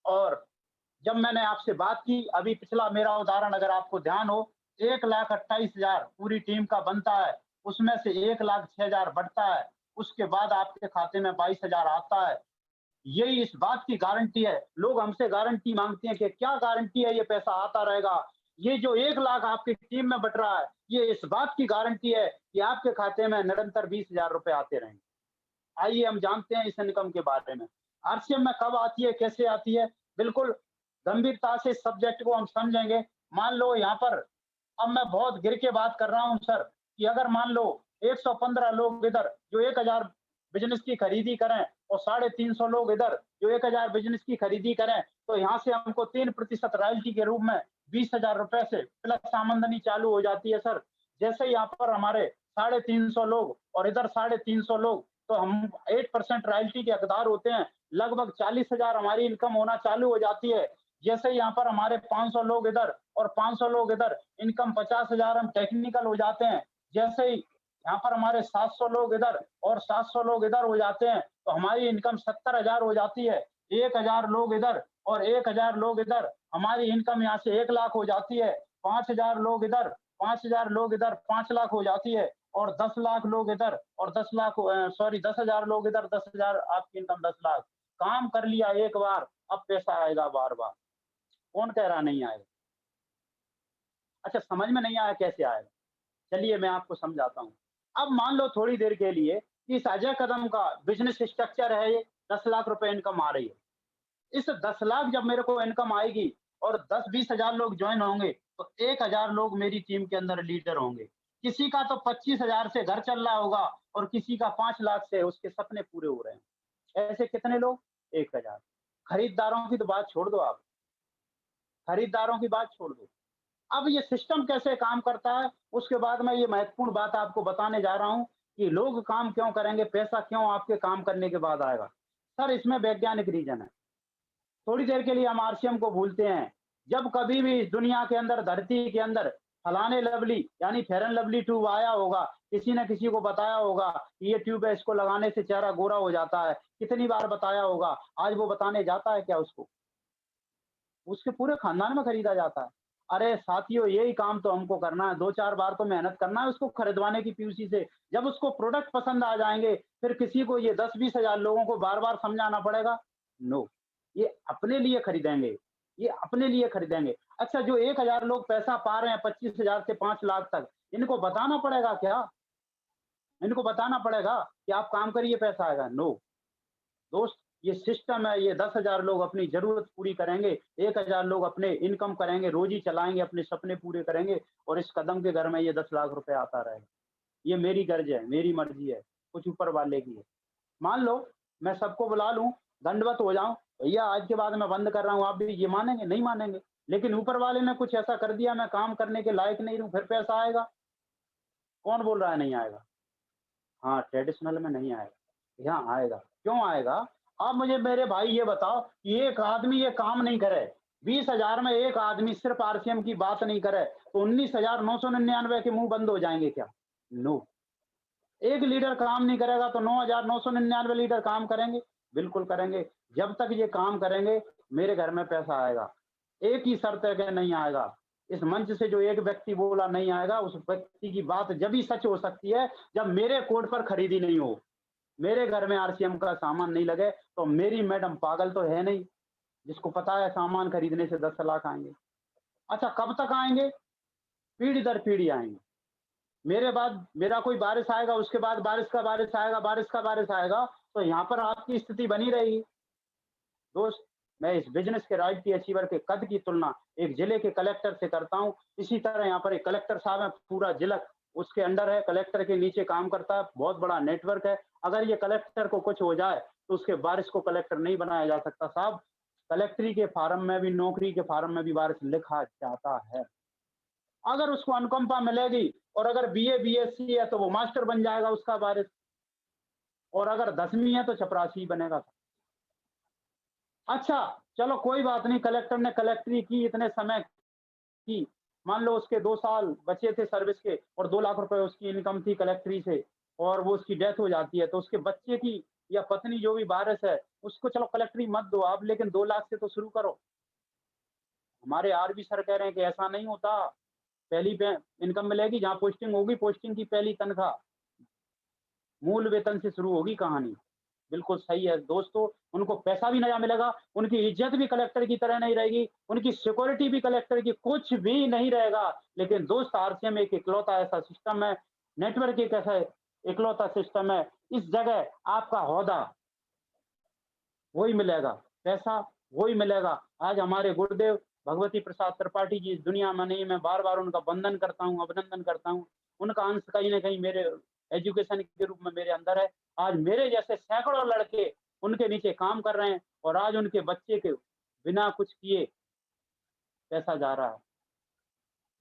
और जब मैंने आपसे बात की, अभी पिछला मेरा उदाहरण अगर आपको ध्यान हो, 1,28,000 पूरी टीम का बनता है, उसमें से 1,06,000 बढ़ता है, उसके बाद आपके खाते में 22,000 आता है। यही इस बात की गारंटी है। लोग हमसे गारंटी मांगते हैं कि क्या गारंटी है ये पैसा आता रहेगा? ये जो 1,00,000 आपकी टीम में बट रहा है, ये इस बात की गारंटी है कि आपके खाते में निरंतर 20,000 रुपए आते रहेंगे। आइए हम जानते हैं इस इनकम के बारे में। आरसीएम में कब आती है, कैसे आती है? बिल्कुल गंभीरता से इस सब्जेक्ट को हम समझेंगे। मान लो यहाँ पर, अब मैं बहुत गिर के बात कर रहा हूँ सर, कि अगर मान लो 115 लोग इधर जो 1,000 बिजनेस की खरीदी करें और 350 लोग इधर जो 1,000 बिजनेस की खरीदी करें, तो यहाँ से हमको 3% रॉयल्टी के रूप में 20,000 रुपए से प्लस आमदनी चालू हो जाती है सर। जैसे यहाँ पर हमारे 350 लोग और इधर 350 लोग, तो हम 8% रॉयल्टी के हकदार होते हैं। लगभग 40,000 हमारी इनकम होना चालू हो जाती है। जैसे यहाँ पर हमारे 500 लोग इधर और 500 लोग इधर, इनकम 50,000 हम टेक्निकल हो जाते हैं। जैसे ही यहाँ पर हमारे 700 लोग इधर और 700 लोग इधर हो जाते हैं, तो हमारी इनकम 70,000 हो जाती है। 1,000 लोग इधर और 1,000 लोग इधर, हमारी इनकम यहाँ से 1,00,000 हो जाती है। 5,000 लोग इधर, 5,000 लोग इधर, 5,00,000 हो जाती है। और 10,00,000 लोग इधर और 10,000 लोग इधर, 10,000 आपकी इनकम 10,00,000। काम कर लिया एक बार, अब पैसा आएगा बार बार। कौन कह रहा नहीं आएगा? अच्छा, समझ में नहीं आया कैसे आएगा? चलिए मैं आपको समझाता हूँ। अब मान लो थोड़ी देर के लिए कि इस अजय कदम का बिजनेस स्ट्रक्चर है, ये 10,00,000 रुपए इनकम आ रही है। इस 10,00,000 जब मेरे को इनकम आएगी और 10-20 हजार लोग ज्वाइन होंगे, तो 1,000 लोग मेरी टीम के अंदर लीडर होंगे। किसी का तो 25,000 से घर चल रहा होगा और किसी का 5,00,000 से उसके सपने पूरे हो रहे हैं। ऐसे कितने लोग? 1,000। खरीदारों की तो बात छोड़ दो आप, खरीदारों की बात छोड़ दो। अब ये सिस्टम कैसे काम करता है, उसके बाद मैं ये महत्वपूर्ण बात आपको बताने जा रहा हूँ कि लोग काम क्यों करेंगे, पैसा क्यों आपके काम करने के बाद आएगा। सर इसमें वैज्ञानिक रीजन है। थोड़ी देर के लिए हम आरसीएम को भूलते हैं। जब कभी भी इस दुनिया के अंदर, धरती के अंदर फलाने लवली यानी फेयर एंड लवली ट्यूब आया होगा, किसी ने किसी को बताया होगा कि ये ट्यूब है, इसको लगाने से चेहरा गोरा हो जाता है, कितनी बार बताया होगा? आज वो बताने जाता है क्या उसको? उसके पूरे खानदान में खरीदा जाता है। अरे साथियों, यही काम तो हमको करना है, 2-4 बार तो मेहनत करना है उसको खरीदवाने की पीयूसी से। जब उसको प्रोडक्ट पसंद आ जाएँगे, फिर किसी को ये 10-20 हज़ार लोगों को बार-बार समझाना पड़ेगा? नो, ये अपने लिए खरीदेंगे, ये अपने लिए खरीदेंगे। अच्छा, जो 1,000 लोग पैसा पा रहे हैं 25,000 से 5,00,000 तक, इनको बताना पड़ेगा क्या? इनको बताना पड़ेगा कि आप काम करिए पैसा आएगा? नो। दोस्त, ये सिस्टम है, ये 10,000 लोग अपनी ज़रूरत पूरी करेंगे, 1,000 लोग अपने इनकम करेंगे, रोज़ी चलाएँगे, अपने सपने पूरे करेंगे और इस कदम के घर में ये 10,00,000 रुपए आता रहेगा। ये मेरी गर्ज है, मेरी मर्ज़ी है, कुछ ऊपर वाले की है। मान लो मैं सबको बुला लूँ, दंडवत हो जाऊँ, भैया आज के बाद मैं बंद कर रहा हूँ, आप भी ये मानेंगे? नहीं मानेंगे। लेकिन ऊपर वाले ने कुछ ऐसा कर दिया, मैं काम करने के लायक नहीं हूँ, फिर पैसा आएगा? कौन बोल रहा है नहीं आएगा? हाँ, ट्रेडिशनल में नहीं आएगा, यहाँ आएगा। क्यों आएगा? आप मुझे मेरे भाई ये बताओ कि एक आदमी ये काम नहीं करे, 20,000 में एक आदमी सिर्फ़ आरसीएम की बात नहीं करे, तो 19,999 के मुँह बंद हो जाएँगे क्या? नो। एक लीडर काम नहीं करेगा तो 9,999 लीडर काम करेंगे? बिल्कुल करेंगे। जब तक ये काम करेंगे, मेरे घर में पैसा आएगा। एक ही शर्त है कि नहीं आएगा, इस मंच से जो एक व्यक्ति बोला नहीं आएगा, उस व्यक्ति की बात जब ही सच हो सकती है जब मेरे कोड पर खरीदी नहीं हो, मेरे घर में आरसीएम का सामान नहीं लगे। तो मेरी मैडम पागल तो है नहीं, जिसको पता है सामान खरीदने से 10 लाख आएँगे। अच्छा, कब तक आएँगे? पीढ़ी दर पीढ़ी आएँगे। मेरे बाद मेरा कोई वारिस आएगा, उसके बाद बारिश का वारिस आएगा, बारिश का वारिस आएगा, तो यहाँ पर आपकी स्थिति बनी रहेगी। दोस्त, मैं इस बिज़नेस के रॉयल्टी अचीवर के कद की तुलना एक जिले के कलेक्टर से करता हूँ। इसी तरह यहाँ पर एक कलेक्टर साहब है, पूरा जिला उसके अंडर है, कलेक्टर के नीचे काम करता है, बहुत बड़ा नेटवर्क है। अगर ये कलेक्टर को कुछ हो जाए, तो उसके वारिस को कलेक्टर नहीं बनाया जा सकता साहब। कलेक्टरी के फार्म में भी, नौकरी के फार्म में भी वारिस लिखा जाता है। अगर उसको अनुकंपा मिलेगी और अगर बीए, बीएससी है, तो वो मास्टर बन जाएगा उसका वारिस, और अगर 10वीं है, तो चपरासी बनेगा। अच्छा, चलो कोई बात नहीं, कलेक्टर ने कलेक्टरी की, इतने समय की, मान लो उसके 2 साल बचे थे सर्विस के और 2 लाख रुपए उसकी इनकम थी कलेक्टरी से, और वो उसकी डेथ हो जाती है, तो उसके बच्चे की या पत्नी जो भी वारिस है, उसको चलो कलेक्टरी मत दो आप, लेकिन 2 लाख से तो शुरू करो। हमारे आरबी सर कह रहे हैं कि ऐसा नहीं होता, पहली पे इनकम मिलेगी, जहाँ पोस्टिंग होगी, पोस्टिंग की पहली तनख्वाह, मूल वेतन से शुरू होगी कहानी। बिल्कुल सही है दोस्तों, उनको पैसा भी नया मिलेगा, उनकी इज्जत भी कलेक्टर की तरह नहीं रहेगी, उनकी सिक्योरिटी भी कलेक्टर की कुछ भी नहीं रहेगा। लेकिन दोस्त, आरसीएम एक इकलौता ऐसा सिस्टम है, नेटवर्क एक ऐसा इकलौता सिस्टम है, इस जगह आपका ओहदा वही मिलेगा, पैसा वही मिलेगा। आज हमारे गुरुदेव भगवती प्रसाद त्रिपाठी जी इस दुनिया में नहीं, मैं बार-बार उनका वंदन करता हूँ, अभिनंदन करता हूँ। उनका अंश कहीं न कहीं मेरे एजुकेशन के रूप में मेरे अंदर है। आज मेरे जैसे सैकड़ों लड़के उनके नीचे काम कर रहे हैं और आज उनके बच्चे के बिना कुछ किए पैसा जा रहा है।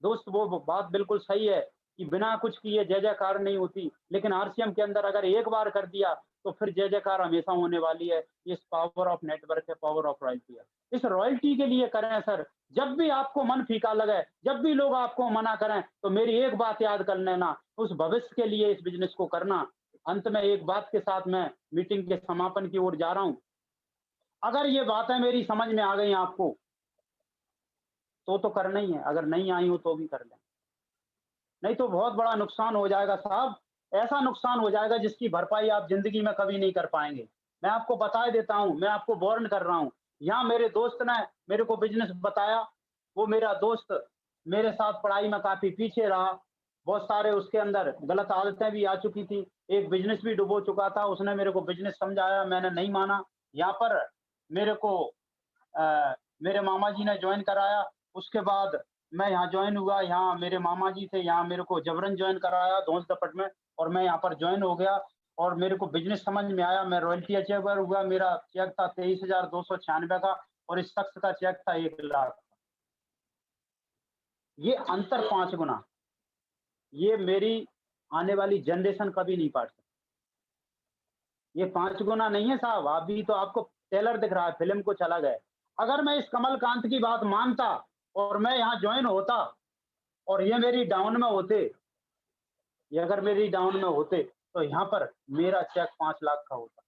दोस्त, वो बात बिल्कुल सही है कि बिना कुछ किए जय-जयकार नहीं होती, लेकिन आरसीएम के अंदर अगर एक बार कर दिया, तो फिर जय-जयकार हमेशा होने वाली है। इस पावर ऑफ नेटवर्क है, पावर ऑफ रॉयल्टी है। इस रॉयल्टी के लिए करें सर, जब भी आपको मन फीका लगे, जब भी लोग आपको मना करें, तो मेरी एक बात याद कर लेना, उस भविष्य के लिए इस बिज़नेस को करना। अंत में एक बात के साथ मैं मीटिंग के समापन की ओर जा रहा हूँ। अगर ये बातें मेरी समझ में आ गई आपको, तो करना ही है, अगर नहीं आई हो तो भी कर लें। नहीं तो बहुत बड़ा नुकसान हो जाएगा साहब, ऐसा नुकसान हो जाएगा जिसकी भरपाई आप ज़िंदगी में कभी नहीं कर पाएँगे। मैं आपको बता देता हूँ, मैं आपको वार्न कर रहा हूँ। यहाँ मेरे दोस्त ने मेरे को बिज़नेस बताया, वो मेरा दोस्त मेरे साथ पढ़ाई में काफ़ी पीछे रहा, बहुत सारे उसके अंदर गलत आदतें भी आ चुकी थी, एक बिज़नेस भी डुबो चुका था, उसने मेरे को बिज़नेस समझाया, मैंने नहीं माना। यहाँ पर मेरे को मेरे मामा जी ने जॉइन कराया, उसके बाद मैं यहाँ जॉइन हुआ, यहाँ मेरे मामा जी थे, यहाँ मेरे को जबरन जॉइन कराया धौंस दपट में, और मैं यहाँ पर जॉइन हो गया और मेरे को बिज़नेस समझ में आया, मैं रॉयल्टी अचीवर हुआ, मेरा चेक था 23,296 का और इस शख्स का चेक था 1 लाख। ये अंतर 5 गुना, ये मेरी आने वाली जनरेशन कभी नहीं पाट सकती। ये 5 गुना नहीं है साहब, अभी तो आपको ट्रेलर दिख रहा है, फ़िल्म को चला गए। अगर मैं इस कमलकांत की बात मानता और मैं यहाँ जॉइन होता और ये मेरी डाउन में होते, ये अगर मेरी डाउन में होते, तो यहाँ पर मेरा चेक 5 लाख का होता।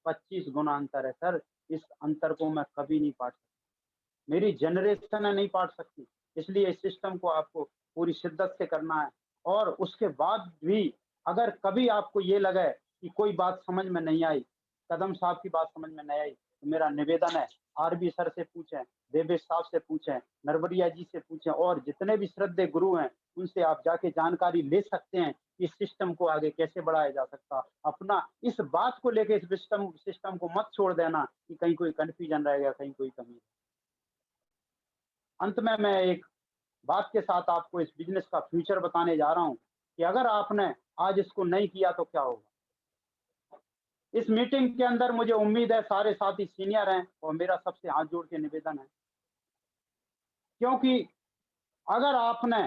25 गुना अंतर है सर, इस अंतर को मैं कभी नहीं पाट सकता। मेरी जनरेशन नहीं पाट सकती, इसलिए इस सिस्टम को आपको पूरी शिद्दत से करना है। और उसके बाद भी अगर कभी आपको ये लगे कि कोई बात समझ में नहीं आई, कदम साहब की बात समझ में नहीं आई, तो मेरा निवेदन है, आरबी सर से पूछें, देवेश साहब से पूछें, नरवरिया जी से पूछें और जितने भी श्रद्धेय गुरु हैं, उनसे आप जाके जानकारी ले सकते हैं कि इस सिस्टम को आगे कैसे बढ़ाया जा सकता है। अपना इस बात को लेके इस सिस्टम सिस्टम को मत छोड़ देना कि कहीं कोई कन्फ्यूजन रह गया, कहीं कोई कमी। अंत में मैं एक बात के साथ आपको इस बिज़नेस का फ्यूचर बताने जा रहा हूँ कि अगर आपने आज इसको नहीं किया तो क्या होगा? इस मीटिंग के अंदर मुझे उम्मीद है सारे साथी सीनियर हैं और मेरा सबसे हाथ जोड़ के निवेदन है, क्योंकि अगर आपने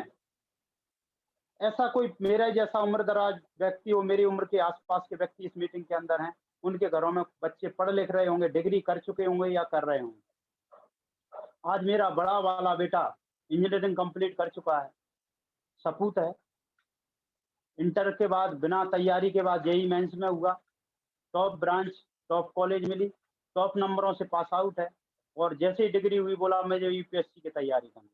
ऐसा कोई मेरे जैसा उम्र-दराज़ व्यक्ति हो, मेरी उम्र के आस-पास के व्यक्ति इस मीटिंग के अंदर हैं, उनके घरों में बच्चे पढ़ लिख रहे होंगे, डिग्री कर चुके होंगे या कर रहे होंगे। आज मेरा बड़ा वाला बेटा इंजीनियरिंग कंप्लीट कर चुका है, सपूत है। इंटर के बाद बिना तैयारी के बाद जेईई मेंस में हुआ, टॉप ब्रांच, टॉप कॉलेज मिली, टॉप नंबरों से पास आउट है और जैसे ही डिग्री हुई बोला मुझे यूपीएससी की तैयारी करनी।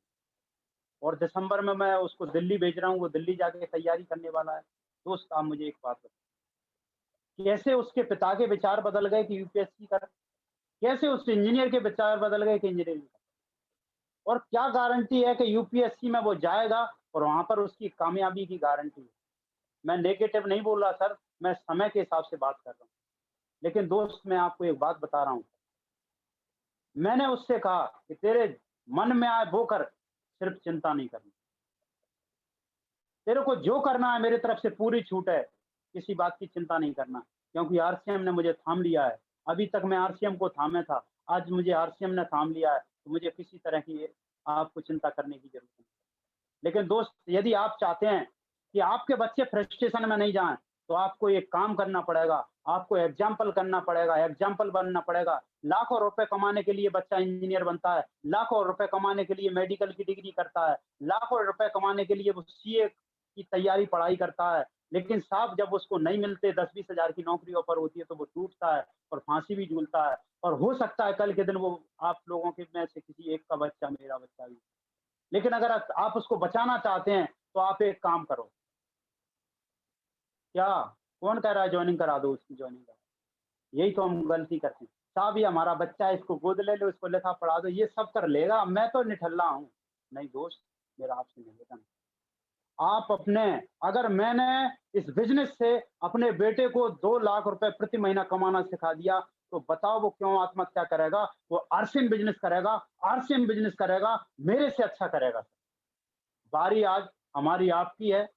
और दिसंबर में मैं उसको दिल्ली भेज रहा हूँ, वो दिल्ली जाके तैयारी करने वाला है। दोस्त आप मुझे एक बात बताइए, कैसे उसके पिता के विचार बदल गए कि यूपीएससी कर, कैसे उस इंजीनियर के विचार बदल गए कि इंजीनियरिंग कर? और क्या गारंटी है कि यूपीएससी में वो जाएगा और वहाँ पर उसकी कामयाबी की गारंटी है? मैं नेगेटिव नहीं बोल रहा सर, मैं समय के हिसाब से बात कर रहा हूँ। लेकिन दोस्त मैं आपको एक बात बता रहा हूँ, मैंने उससे कहा कि तेरे मन में आए वो कर, सिर्फ चिंता नहीं करनी। तेरे को जो करना है मेरी तरफ से पूरी छूट है, किसी बात की चिंता नहीं करना, क्योंकि आरसीएम ने मुझे थाम लिया है। अभी तक मैं आरसीएम को थामे था, आज मुझे आरसीएम ने थाम लिया है, तो मुझे किसी तरह की आपको चिंता करने की ज़रूरत नहीं। लेकिन दोस्त यदि आप चाहते हैं कि आपके बच्चे फ्रस्ट्रेशन में नहीं जाएँ, तो आपको एक काम करना पड़ेगा, आपको एग्ज़ाम्पल करना पड़ेगा, एग्ज़ाम्पल बनना पड़ेगा। लाखों रुपए कमाने के लिए बच्चा इंजीनियर बनता है, लाखों रुपए कमाने के लिए मेडिकल की डिग्री करता है, लाखों रुपए कमाने के लिए वो सीए की तैयारी पढ़ाई करता है। लेकिन साहब जब उसको नहीं मिलते 10-20 हज़ार की नौकरी ऑफ़र होती है तो वो टूटता है और फांसी भी झूलता है, और हो सकता है कल के दिन वो आप लोगों के में से किसी एक का बच्चा, मेरा बच्चा भी। लेकिन अगर आप उसको बचाना चाहते हैं, तो आप एक काम करो। क्या? कौन कह रहा है जॉइनिंग करा दो, उसकी जॉइनिंग करा दो? यही तो हम गलती करते हैं। साहब ये हमारा बच्चा है, इसको गोद ले लो, इसको लिखा पढ़ा दो, ये सब कर लेगा, मैं तो निठल्ला हूँ। नहीं दोस्त, मेरा आपसे निवेदन है, आप अपने, अगर मैंने इस बिज़नेस से अपने बेटे को 2 लाख रुपए प्रति महीना कमाना सिखा दिया, तो बताओ वो क्यों आत्महत्या करेगा? वो आरसीएम बिज़नेस करेगा, आरसीएम बिज़नेस करेगा, मेरे से अच्छा करेगा। बारी आज हमारी आपकी है,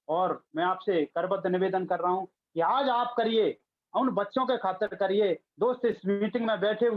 और मैं आपसे करबद्ध निवेदन कर रहा हूँ कि आज आप करिए, उन बच्चों के खातिर करिए। दोस्त इस मीटिंग में बैठे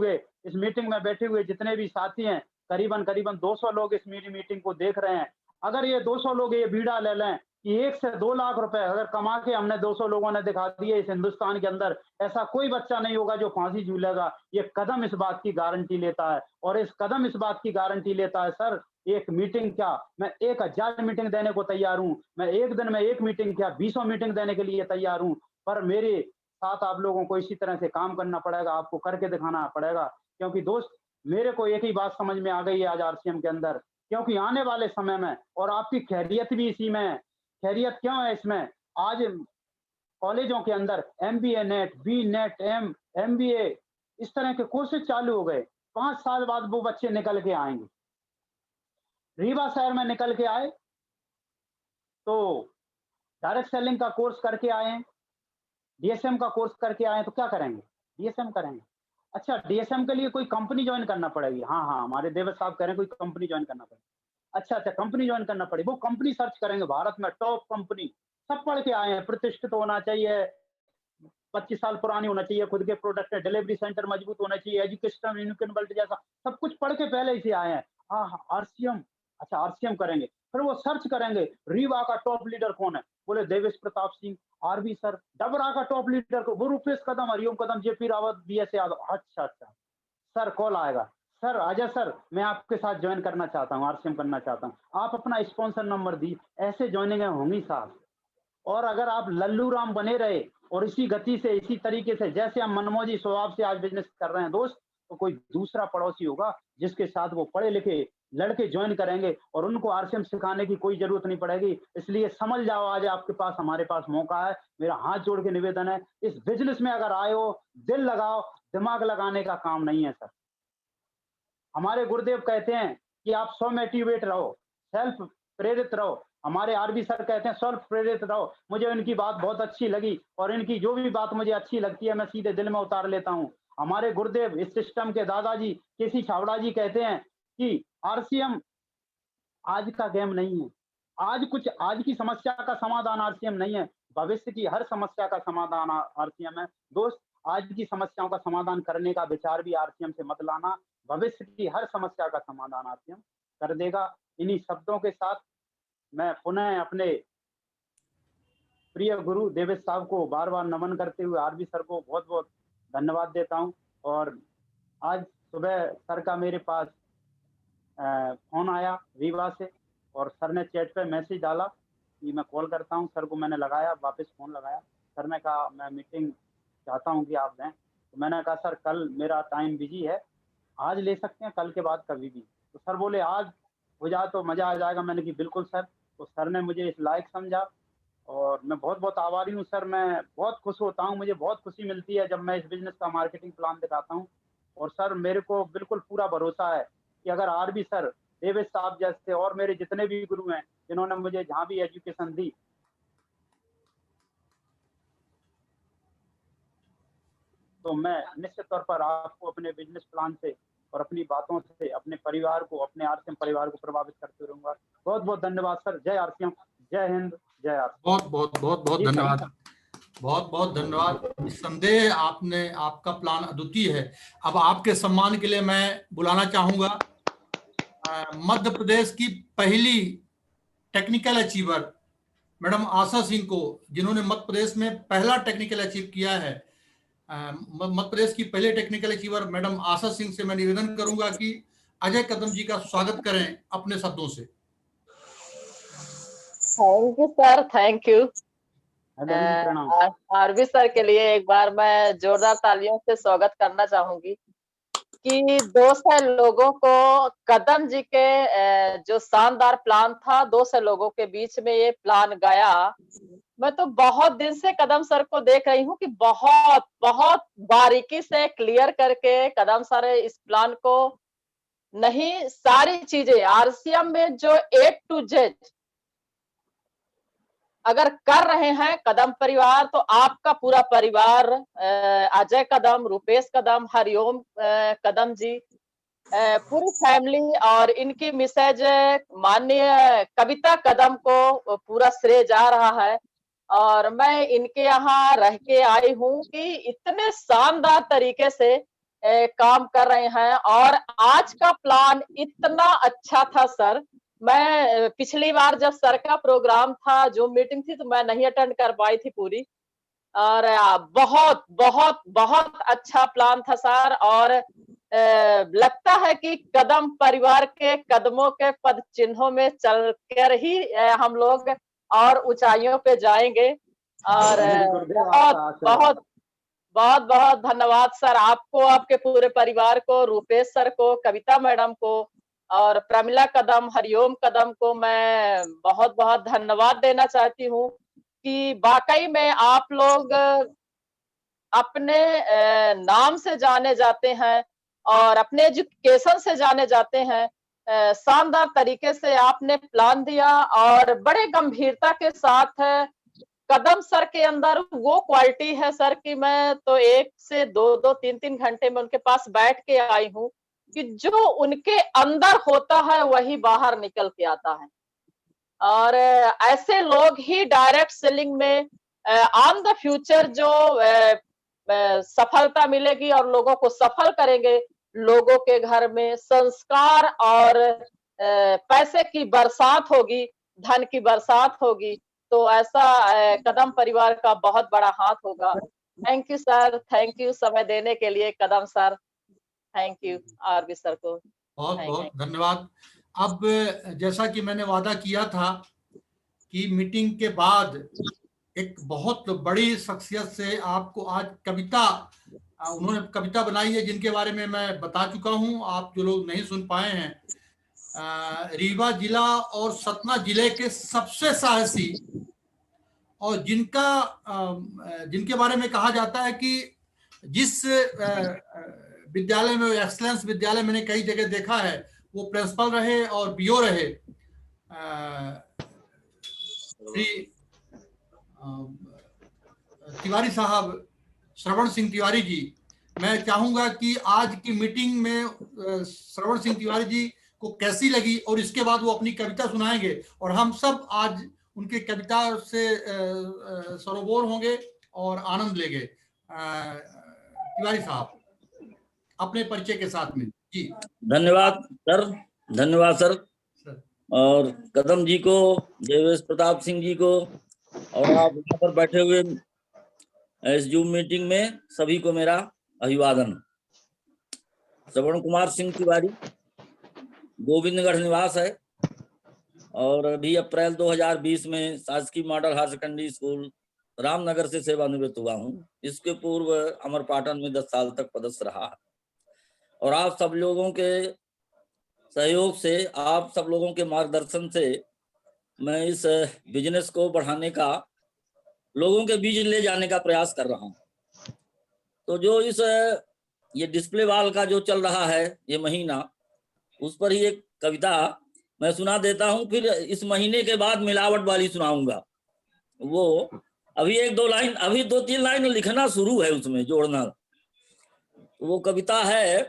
हुए जितने भी साथी हैं, करीबन 200 लोग इस मेरी मीटिंग को देख रहे हैं। अगर ये 200 लोग ये बीड़ा ले लें कि 1 से 2 लाख रुपए अगर कमा के हमने 200 लोगों ने दिखा दिए इस हिंदुस्तान के अंदर, ऐसा कोई बच्चा नहीं होगा जो फांसी झूलेगा। ये कदम इस बात की गारंटी लेता है, और इस कदम इस बात की गारंटी लेता है सर, एक मीटिंग क्या, मैं 1000 मीटिंग देने को तैयार हूँ। मैं एक दिन में एक मीटिंग क्या, बीसों मीटिंग देने के लिए तैयार हूँ। पर मेरे साथ आप लोगों को इसी तरह से काम करना पड़ेगा, आपको करके दिखाना पड़ेगा। क्योंकि दोस्त मेरे को एक ही बात समझ में आ गई है आज आरसीएम के अंदर, क्योंकि आने वाले समय में, और आपकी खैरियत भी इसी में है। खैरियत क्यों है इसमें? आज कॉलेजों के अंदर MBA net, B net, MBA इस तरह के कोर्सेज चालू हो गए। 5 साल बाद वो बच्चे निकल के आएँगे। रीवा शहर में निकल के आए, तो डायरेक्ट सेलिंग का कोर्स करके आए हैं, डीएसएम का कोर्स करके आए हैं, तो क्या करेंगे? डीएसएम करेंगे। अच्छा, डीएसएम के लिए कोई कंपनी जॉइन करना पड़ेगी। हाँ, हाँ, हमारे देवर साहब कह रहे हैं कोई कंपनी जॉइन करना पड़ेगा। अच्छा, अच्छा, कंपनी जॉइन करना पड़ेगी। वो कंपनी सर्च करेंगे भारत में टॉप कंपनी, सब पढ़ के आए हैं, प्रतिष्ठित होना चाहिए, 25 साल पुरानी होना चाहिए, खुद के प्रोडक्ट है, डिलीवरी सेंटर मजबूत होना चाहिए, एजुकेशन यूनिकन वर्ल्ड जैसा, सब कुछ पढ़ के पहले ही से आए हैं। हाँ, हाँ, आरसीएम, अच्छा आरसीएम करेंगे। फिर वो सर्च करेंगे, रीवा का टॉप लीडर कौन है? बोले देवेश प्रताप सिंह, आरबी सर। डबरा का टॉप लीडर को, वो रुपेश कदम, हरिओम कदम, जेपी रावत, बीएस यादव। अच्छा, अच्छा। सर कॉल आएगा, सर अजय सर मैं आपके साथ ज्वाइन करना चाहता हूँ, आरसीएम करना चाहता हूँ। आप अपना स्पॉन्सर नंबर दी, ऐसे ज्वाइनिंग होंगी साहब। और अगर आप लल्लू राम बने रहे और इसी गति से, इसी तरीके से, जैसे हम मनमौजी स्वभाव से आज बिजनेस कर रहे हैं दोस्त, तो कोई दूसरा पड़ोसी होगा जिसके साथ वो पढ़े लिखे लड़के ज्वाइन करेंगे, और उनको आरसीएम सिखाने की कोई जरूरत नहीं पड़ेगी। इसलिए समझ जाओ आज आपके पास, हमारे पास मौका है। मेरा हाथ जोड़ के निवेदन है, इस बिजनेस में अगर आए हो, दिल लगाओ, दिमाग लगाने का काम नहीं है सर। हमारे गुरुदेव कहते हैं कि आप स्व मोटिवेट रहो, सेल्फ प्रेरित रहो। हमारे आरबी सर कहते हैं सेल्फ प्रेरित रहो। मुझे इनकी बात बहुत अच्छी लगी, और इनकी जो भी बात मुझे अच्छी लगती है मैं सीधे दिल में उतार लेता हूँ। हमारे गुरुदेव इस सिस्टम के दादाजी केसी छावड़ा जी कहते हैं कि आरसीएम आज का गेम नहीं है। आज की समस्या का समाधान आरसीएम नहीं है, भविष्य की हर समस्या का समाधान आरसीएम है। दोस्त, आज की समस्याओं का समाधान करने का विचार भी आरसीएम से मत लाना, भविष्य की हर समस्या का समाधान आरसीएम कर देगा। इन्हीं शब्दों के साथ मैं पुनः अपने प्रिय गुरु देवेश साहब को बार-बार नमन करते हुए आरबी सर को बहुत-बहुत धन्यवाद देता हूँ। और आज सुबह सर का मेरे पास फ़ोन आया रीवा से, और सर ने चैट पे मैसेज डाला कि मैं कॉल करता हूँ। सर को मैंने लगाया, वापस फ़ोन लगाया। सर ने कहा मैं मीटिंग चाहता हूँ कि आप लें। तो मैंने कहा सर कल मेरा टाइम बिज़ी है, आज ले सकते हैं, कल के बाद कभी भी। तो सर बोले आज हो जाए तो मजा आ जाएगा। मैंने कि बिल्कुल सर। तो सर ने मुझे इस लायक समझा और मैं बहुत बहुत आभारी हूँ सर। मैं बहुत खुश होता हूँ, मुझे बहुत खुशी मिलती है जब मैं इस बिजनेस का मार्केटिंग प्लान दिखाता हूँ। और सर मेरे को बिल्कुल पूरा भरोसा है कि अगर आर भी सर, डेविड साहब जैसे और मेरे जितने भी गुरु हैं जिन्होंने मुझे जहाँ भी एजुकेशन दी, तो मैं निश्चित तौर पर आपको अपने बिजनेस प्लान से और अपनी बातों से अपने परिवार को, अपने आरसीएम परिवार को प्रभावित करते रहूंगा। बहुत बहुत धन्यवाद सर। जय आरसीएम, जय हिंद, जय आरसीएम। बहुत बहुत बहुत बहुत जी सर। धन्यवाद, बहुत बहुत धन्यवाद। निस्संदेह आपने, आपका प्लान अद्वितीय है। अब आपके सम्मान के लिए मैं बुलाना चाहूंगा मध्य प्रदेश की पहली टेक्निकल अचीवर मैडम आशा सिंह को, जिन्होंने मध्य प्रदेश में पहला टेक्निकल अचीव किया है। मध्य प्रदेश की पहले टेक्निकल अचीवर मैडम आशा सिंह से मैं निवेदन करूंगा कि अजय कदम जी का स्वागत करें अपने शब्दों से। Thank you sir, thank you. Madam ji प्रणाम। आरवी सर के लिए एक बार मैं जोरदार तालियों से स्वागत करना चाहूंगी कि 200 लोगों को कदम जी के जो शानदार प्लान था, 200 लोगों के बीच में ये प्लान गया। मैं तो बहुत दिन से कदम सर को देख रही हूँ कि बहुत बहुत बारीकी से क्लियर करके कदम सर इस प्लान को, नहीं सारी चीजें आरसीएम में जो A to Z अगर कर रहे हैं कदम परिवार, तो आपका पूरा परिवार, अजय कदम, रुपेश कदम, हरिओम कदम जी, पूरी फैमिली और इनकी मिसेज माननीय कविता कदम को पूरा श्रेय जा रहा है। और मैं इनके यहाँ रह के आई हूँ कि इतने शानदार तरीके से काम कर रहे हैं। और आज का प्लान इतना अच्छा था सर। मैं पिछली बार जब सर का प्रोग्राम था, जो मीटिंग थी, तो मैं नहीं अटेंड कर पाई थी पूरी। और बहुत बहुत बहुत अच्छा प्लान था सर। और लगता है कि कदम परिवार के कदमों के पद चिन्हों में चलकर ही हम लोग और ऊंचाइयों पे जाएंगे। और बहुत बहुत बहुत बहुत धन्यवाद सर आपको, आपके पूरे परिवार को, रुपेश सर को, कविता मैडम को और प्रमिला कदम, हरिओम कदम को मैं बहुत बहुत धन्यवाद देना चाहती हूँ कि वाकई में आप लोग अपने नाम से जाने जाते हैं और अपने एजुकेशन से जाने जाते हैं। शानदार तरीके से आपने प्लान दिया और बड़े गंभीरता के साथ कदम सर के अंदर वो क्वालिटी है सर कि मैं तो 1 से 2 3 घंटे में उनके पास बैठ के आई हूँ कि जो उनके अंदर होता है वही बाहर निकल के आता है। और ऐसे लोग ही डायरेक्ट सेलिंग में ऑन द फ्यूचर जो सफलता मिलेगी और लोगों को सफल करेंगे। लोगों के घर में संस्कार और पैसे की बरसात होगी, धन की बरसात होगी। तो ऐसा कदम परिवार का बहुत बड़ा हाथ होगा। Thank you sir, thank you समय देने के लिए Kadam sir. Thank you RB sir को बहुत बहुत धन्यवाद। अब जैसा कि मैंने वादा किया था कि मीटिंग के बाद एक बहुत बड़ी शख्सियत से आपको आज कविता, उन्होंने कविता बनाई है जिनके बारे में मैं बता चुका हूं। आप जो लोग नहीं सुन पाए हैं, रीवा जिला और सतना जिले के सबसे साहसी और जिनके बारे में कहा जाता है कि जिस विद्यालय में, एक्सलेंस विद्यालय मैंने कई जगह देखा है, वो प्रिंसिपल रहे और बीओ रहे, श्री तिवारी साहब, श्रवण सिंह तिवारी जी। मैं चाहूंगा कि आज की मीटिंग में श्रवण सिंह तिवारी जी को कैसी लगी और इसके बाद वो अपनी कविता सुनाएंगे और हम सब आज उनके कविता से सरोबोर होंगे और आनंद लेंगे। तिवारी साहब अपने परिचय के साथ में। जी धन्यवाद सर, धन्यवाद सर। और कदम जी को, देवेश प्रताप सिंह जी को और आप यहाँ पर बैठे हुए इस जूम मीटिंग में सभी को मेरा अभिवादन। श्रवण कुमार सिंह तिवारी, गोविंदगढ़ निवास है और अभी अप्रैल 2020 में शासकीय model higher secondary school Ramnagar से सेवानिवृत्त हुआ हूँ। इसके पूर्व अमरपाटन में 10 साल तक पदस्थ रहा और आप सब लोगों के सहयोग से, आप सब लोगों के मार्गदर्शन से मैं इस बिजनेस को बढ़ाने का, लोगों के बीच ले जाने का प्रयास कर रहा हूँ। तो जो इस ये डिस्प्ले वॉल का जो चल रहा है ये महीना, उस पर ही एक कविता मैं सुना देता हूँ, फिर इस महीने के बाद मिलावट वाली सुनाऊंगा। वो अभी 1-2 लाइन, अभी 2-3 लाइन लिखना शुरू है, उसमें जोड़ना। तो वो कविता है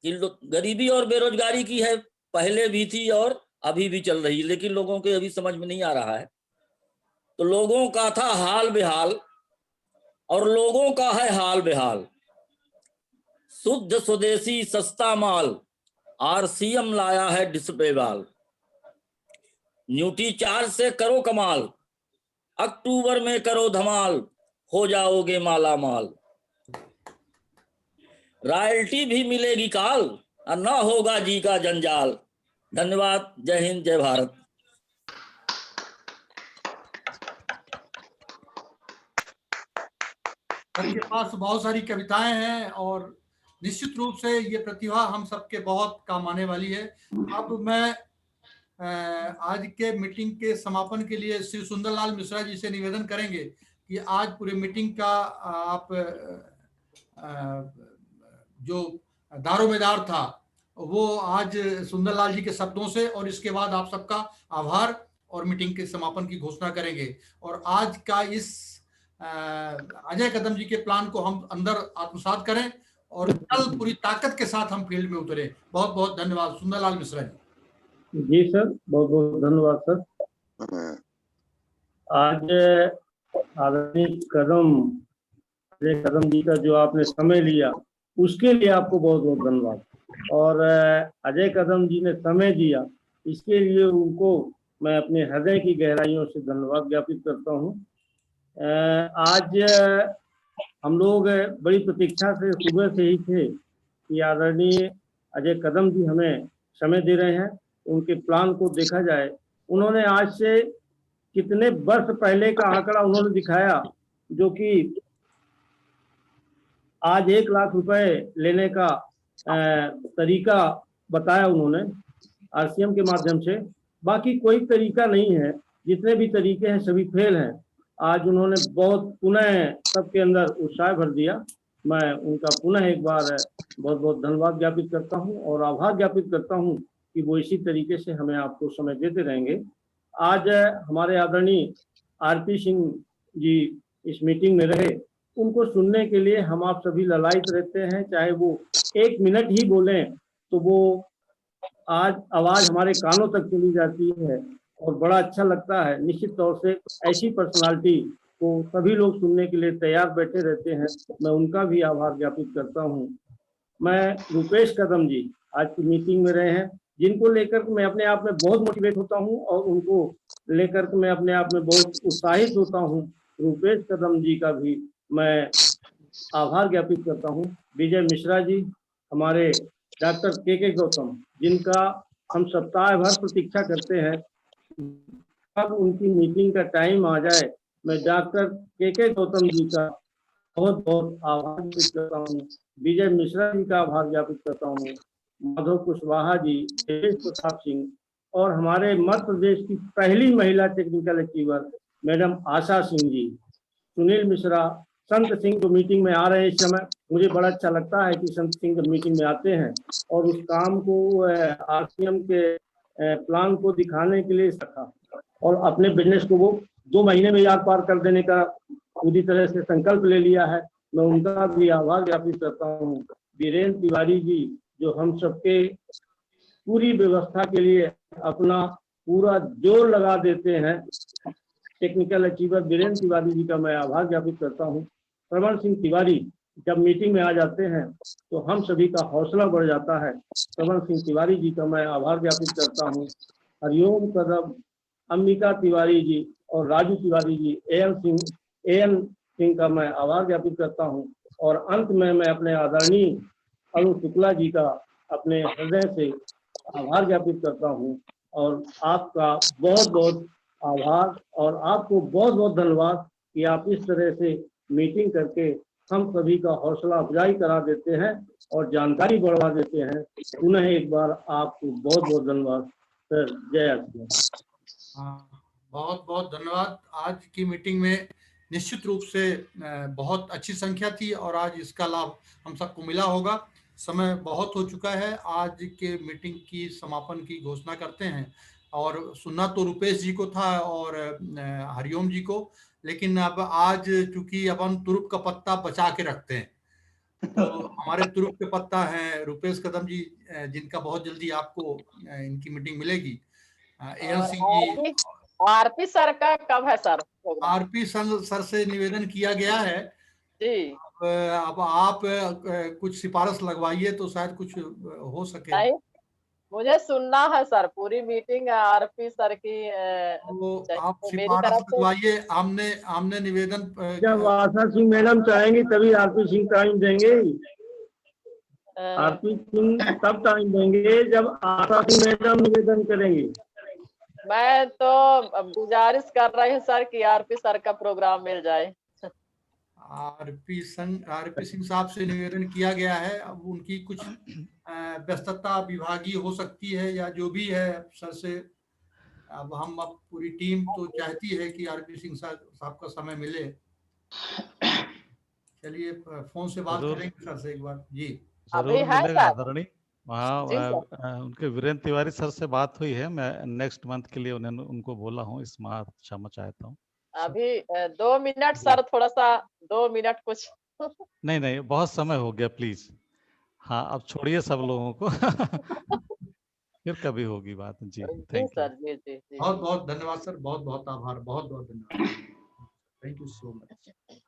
कि गरीबी और बेरोजगारी की है, पहले भी थी और अभी भी चल रही, लेकिन लोगों के अभी समझ में नहीं आ रहा है। तो लोगों का था हाल बेहाल और लोगों का है हाल बेहाल, शुद्ध स्वदेशी सस्ता माल आरसीएम लाया है डिस्प्ले वॉल, न्यूट्री चार्ज से करो कमाल, अक्टूबर में करो धमाल, हो जाओगे माला माल, रॉयल्टी भी मिलेगी काल और ना होगा जी का जंजाल। धन्यवाद। जय हिंद, जय भारत। सर के पास बहुत सारी कविताएं हैं और निश्चित रूप से ये प्रतिभा हम सबके बहुत काम आने वाली है। अब मैं आज के मीटिंग के समापन के लिए श्री सुंदरलाल मिश्रा जी से निवेदन करेंगे कि आज पूरे मीटिंग का आप जो दारोमदार था वो आज सुंदरलाल जी के शब्दों से, और इसके बाद आप सबका आभार और मीटिंग के समापन की घोषणा करेंगे। और आज का इस अजय कदम जी के प्लान को हम अंदर आत्मसात करें और कल पूरी ताकत के साथ हम फील्ड में उतरे। बहुत बहुत धन्यवाद। सुंदरलाल मिश्रा जी। जी सर, बहुत बहुत धन्यवाद सर। आज आदरणीय अजय कदम जी का जो आपने समय लिया उसके लिए आपको बहुत बहुत धन्यवाद। और अजय कदम जी ने समय दिया, इसके लिए उनको मैं अपने हृदय की गहराइयों से धन्यवाद ज्ञापित करता हूँ। आज हम लोग बड़ी प्रतीक्षा से सुबह से ही थे कि आदरणीय अजय कदम जी हमें समय दे रहे हैं, उनके प्लान को देखा जाए। उन्होंने आज से कितने वर्ष पहले का आंकड़ा उन्होंने दिखाया, जो कि आज 1 लाख रुपए लेने का तरीका बताया उन्होंने आरसीएम के माध्यम से। बाकी कोई तरीका नहीं है, जितने भी तरीके हैं सभी फेल हैं। आज उन्होंने बहुत पुनः सबके अंदर उत्साह भर दिया। मैं उनका पुनः एक बार बहुत बहुत धन्यवाद ज्ञापित करता हूं और आभार ज्ञापित करता हूं कि वो इसी तरीके से हमें आपको समय देते रहेंगे। आज हमारे आदरणीय आरपी सिंह जी इस मीटिंग में रहे, उनको सुनने के लिए हम आप सभी ललायत रहते हैं। चाहे वो 1 मिनट ही बोलें तो वो आज आवाज हमारे कानों तक चली जाती है और बड़ा अच्छा लगता है। निश्चित तौर से ऐसी पर्सनालिटी को सभी लोग सुनने के लिए तैयार बैठे रहते हैं। मैं उनका भी आभार ज्ञापित करता हूं। मैं रूपेश कदम जी आज की मीटिंग में रहे हैं, जिनको लेकर मैं अपने आप में बहुत मोटिवेट होता हूं और उनको लेकर मैं अपने आप में बहुत उत्साहित होता हूं। रूपेश कदम जी का भी मैं आभार ज्ञापित करता हूं। विजय मिश्रा जी, हमारे डॉक्टर के गौतम, जिनका हम सप्ताह भर प्रतीक्षा करते हैं, अब उनकी मीटिंग का टाइम आ जाए। मैं डॉक्टर के गौतम जी का बहुत बहुत आभार ज्ञापित करता हूँ। विजय मिश्रा जी का आभार ज्ञापित करता हूँ। माधव कुशवाहा जी, देवेश प्रताप सिंह और हमारे मध्य प्रदेश की पहली महिला टेक्निकल अचीवर मैडम आशा सिंह जी, सुनील मिश्रा, संत सिंह जो मीटिंग में आ रहे हैं इस समय। मुझे बड़ा अच्छा लगता है कि संत सिंह जब मीटिंग में आते हैं और उस काम को आरसीएम के प्लान को दिखाने के लिए रखा और अपने बिजनेस को वो 2 महीने में याद पार कर देने का पूरी तरह से संकल्प ले लिया है। मैं उनका भी आभार ज्ञापित करता हूँ। वीरेंद्र तिवारी जी, जो हम सबके पूरी व्यवस्था के लिए अपना पूरा जोर लगा देते हैं, टेक्निकल अचीवर वीरेंद्र तिवारी जी का मैं आभार ज्ञापित करता हूँ। श्रवण सिंह तिवारी जब मीटिंग में आ जाते हैं तो हम सभी का हौसला बढ़ जाता है। श्रवण सिंह तिवारी जी का मैं आभार ज्ञापित करता हूँ। हरिओम कदम, अंबिका तिवारी जी और राजू तिवारी जी, एएन सिंह का मैं आभार ज्ञापित करता हूँ। और अंत में मैं अपने आदरणीय अरुण शुक्ला जी का अपने हृदय से आभार ज्ञापित करता हूँ और आपका बहुत बहुत आभार और आपको बहुत बहुत धन्यवाद कि आप इस तरह से मीटिंग करके हम सभी का हौसला अफजाई करा देते हैं और जानकारी बढ़वा देते हैं। पुनः एक बार आपको बहुत बहुत धन्यवाद सर। जय आसियान। बहुत बहुत धन्यवाद। आज की मीटिंग में निश्चित रूप से बहुत अच्छी संख्या थी और आज इसका लाभ हम सबको मिला होगा। समय बहुत हो चुका है, आज के मीटिंग की समापन की घोषणा करते हैं। और सुनना तो रुपेश जी को था और हरिओम जी को, लेकिन अब आज चूंकि अब हम तुरुप का पत्ता बचा के रखते हैं, तो हमारे तुरुप के पत्ता हैं रुपेश कदम जी, जिनका बहुत जल्दी आपको इनकी मीटिंग मिलेगी। AN Singh ji, RP sir का कब है सर प्रोग्राम? आरपी सर से निवेदन किया गया है जी। अब आप कुछ सिफारिश लगवाइए तो शायद कुछ हो सके। नहीं, मुझे सुनना है सर, पूरी मीटिंग आरपी सर की। तो आप तो मेरी सिफारिश तरफ से लगवाइए। हमने निवेदन जब आशा सिंह मैडम चाहेंगी तभी आरपी सिंह टाइम देंगे। आरपी सिंह तब टाइम देंगे जब आशा सिंह मैडम निवेदन करेंगी। मैं तो गुजारिश कर रही हूँ सर कि आरपी सर का प्रोग्राम मिल जाए। आरपी सिंह साहब से निवेदन किया गया है। अब उनकी कुछ व्यस्तता विभागीय हो सकती है या जो भी है सर से। अब पूरी टीम तो चाहती है कि आरपी सिंह साहब का समय मिले। चलिए फोन से बात करेंगे सर से एक बार। जी अभी जरूर है मिलेगा सर? आदरणीय। वहाँ उनके वीरेंद्र तिवारी सर से बात हुई है। मैं नेक्स्ट मंथ के लिए उनको बोला हूँ, इस माह क्षमा चाहता हूँ। अभी 2 मिनट सर, थोड़ा सा 2 मिनट कुछ। नहीं, बहुत समय हो गया, प्लीज। हाँ, अब छोड़िए सब लोगों को। फिर कभी होगी बात। जी जी थैंक यू। सर, जी। बहुत बहुत धन्यवाद सर, बहुत बहुत आभार, बहुत बहुत धन्यवाद। Thank you so much.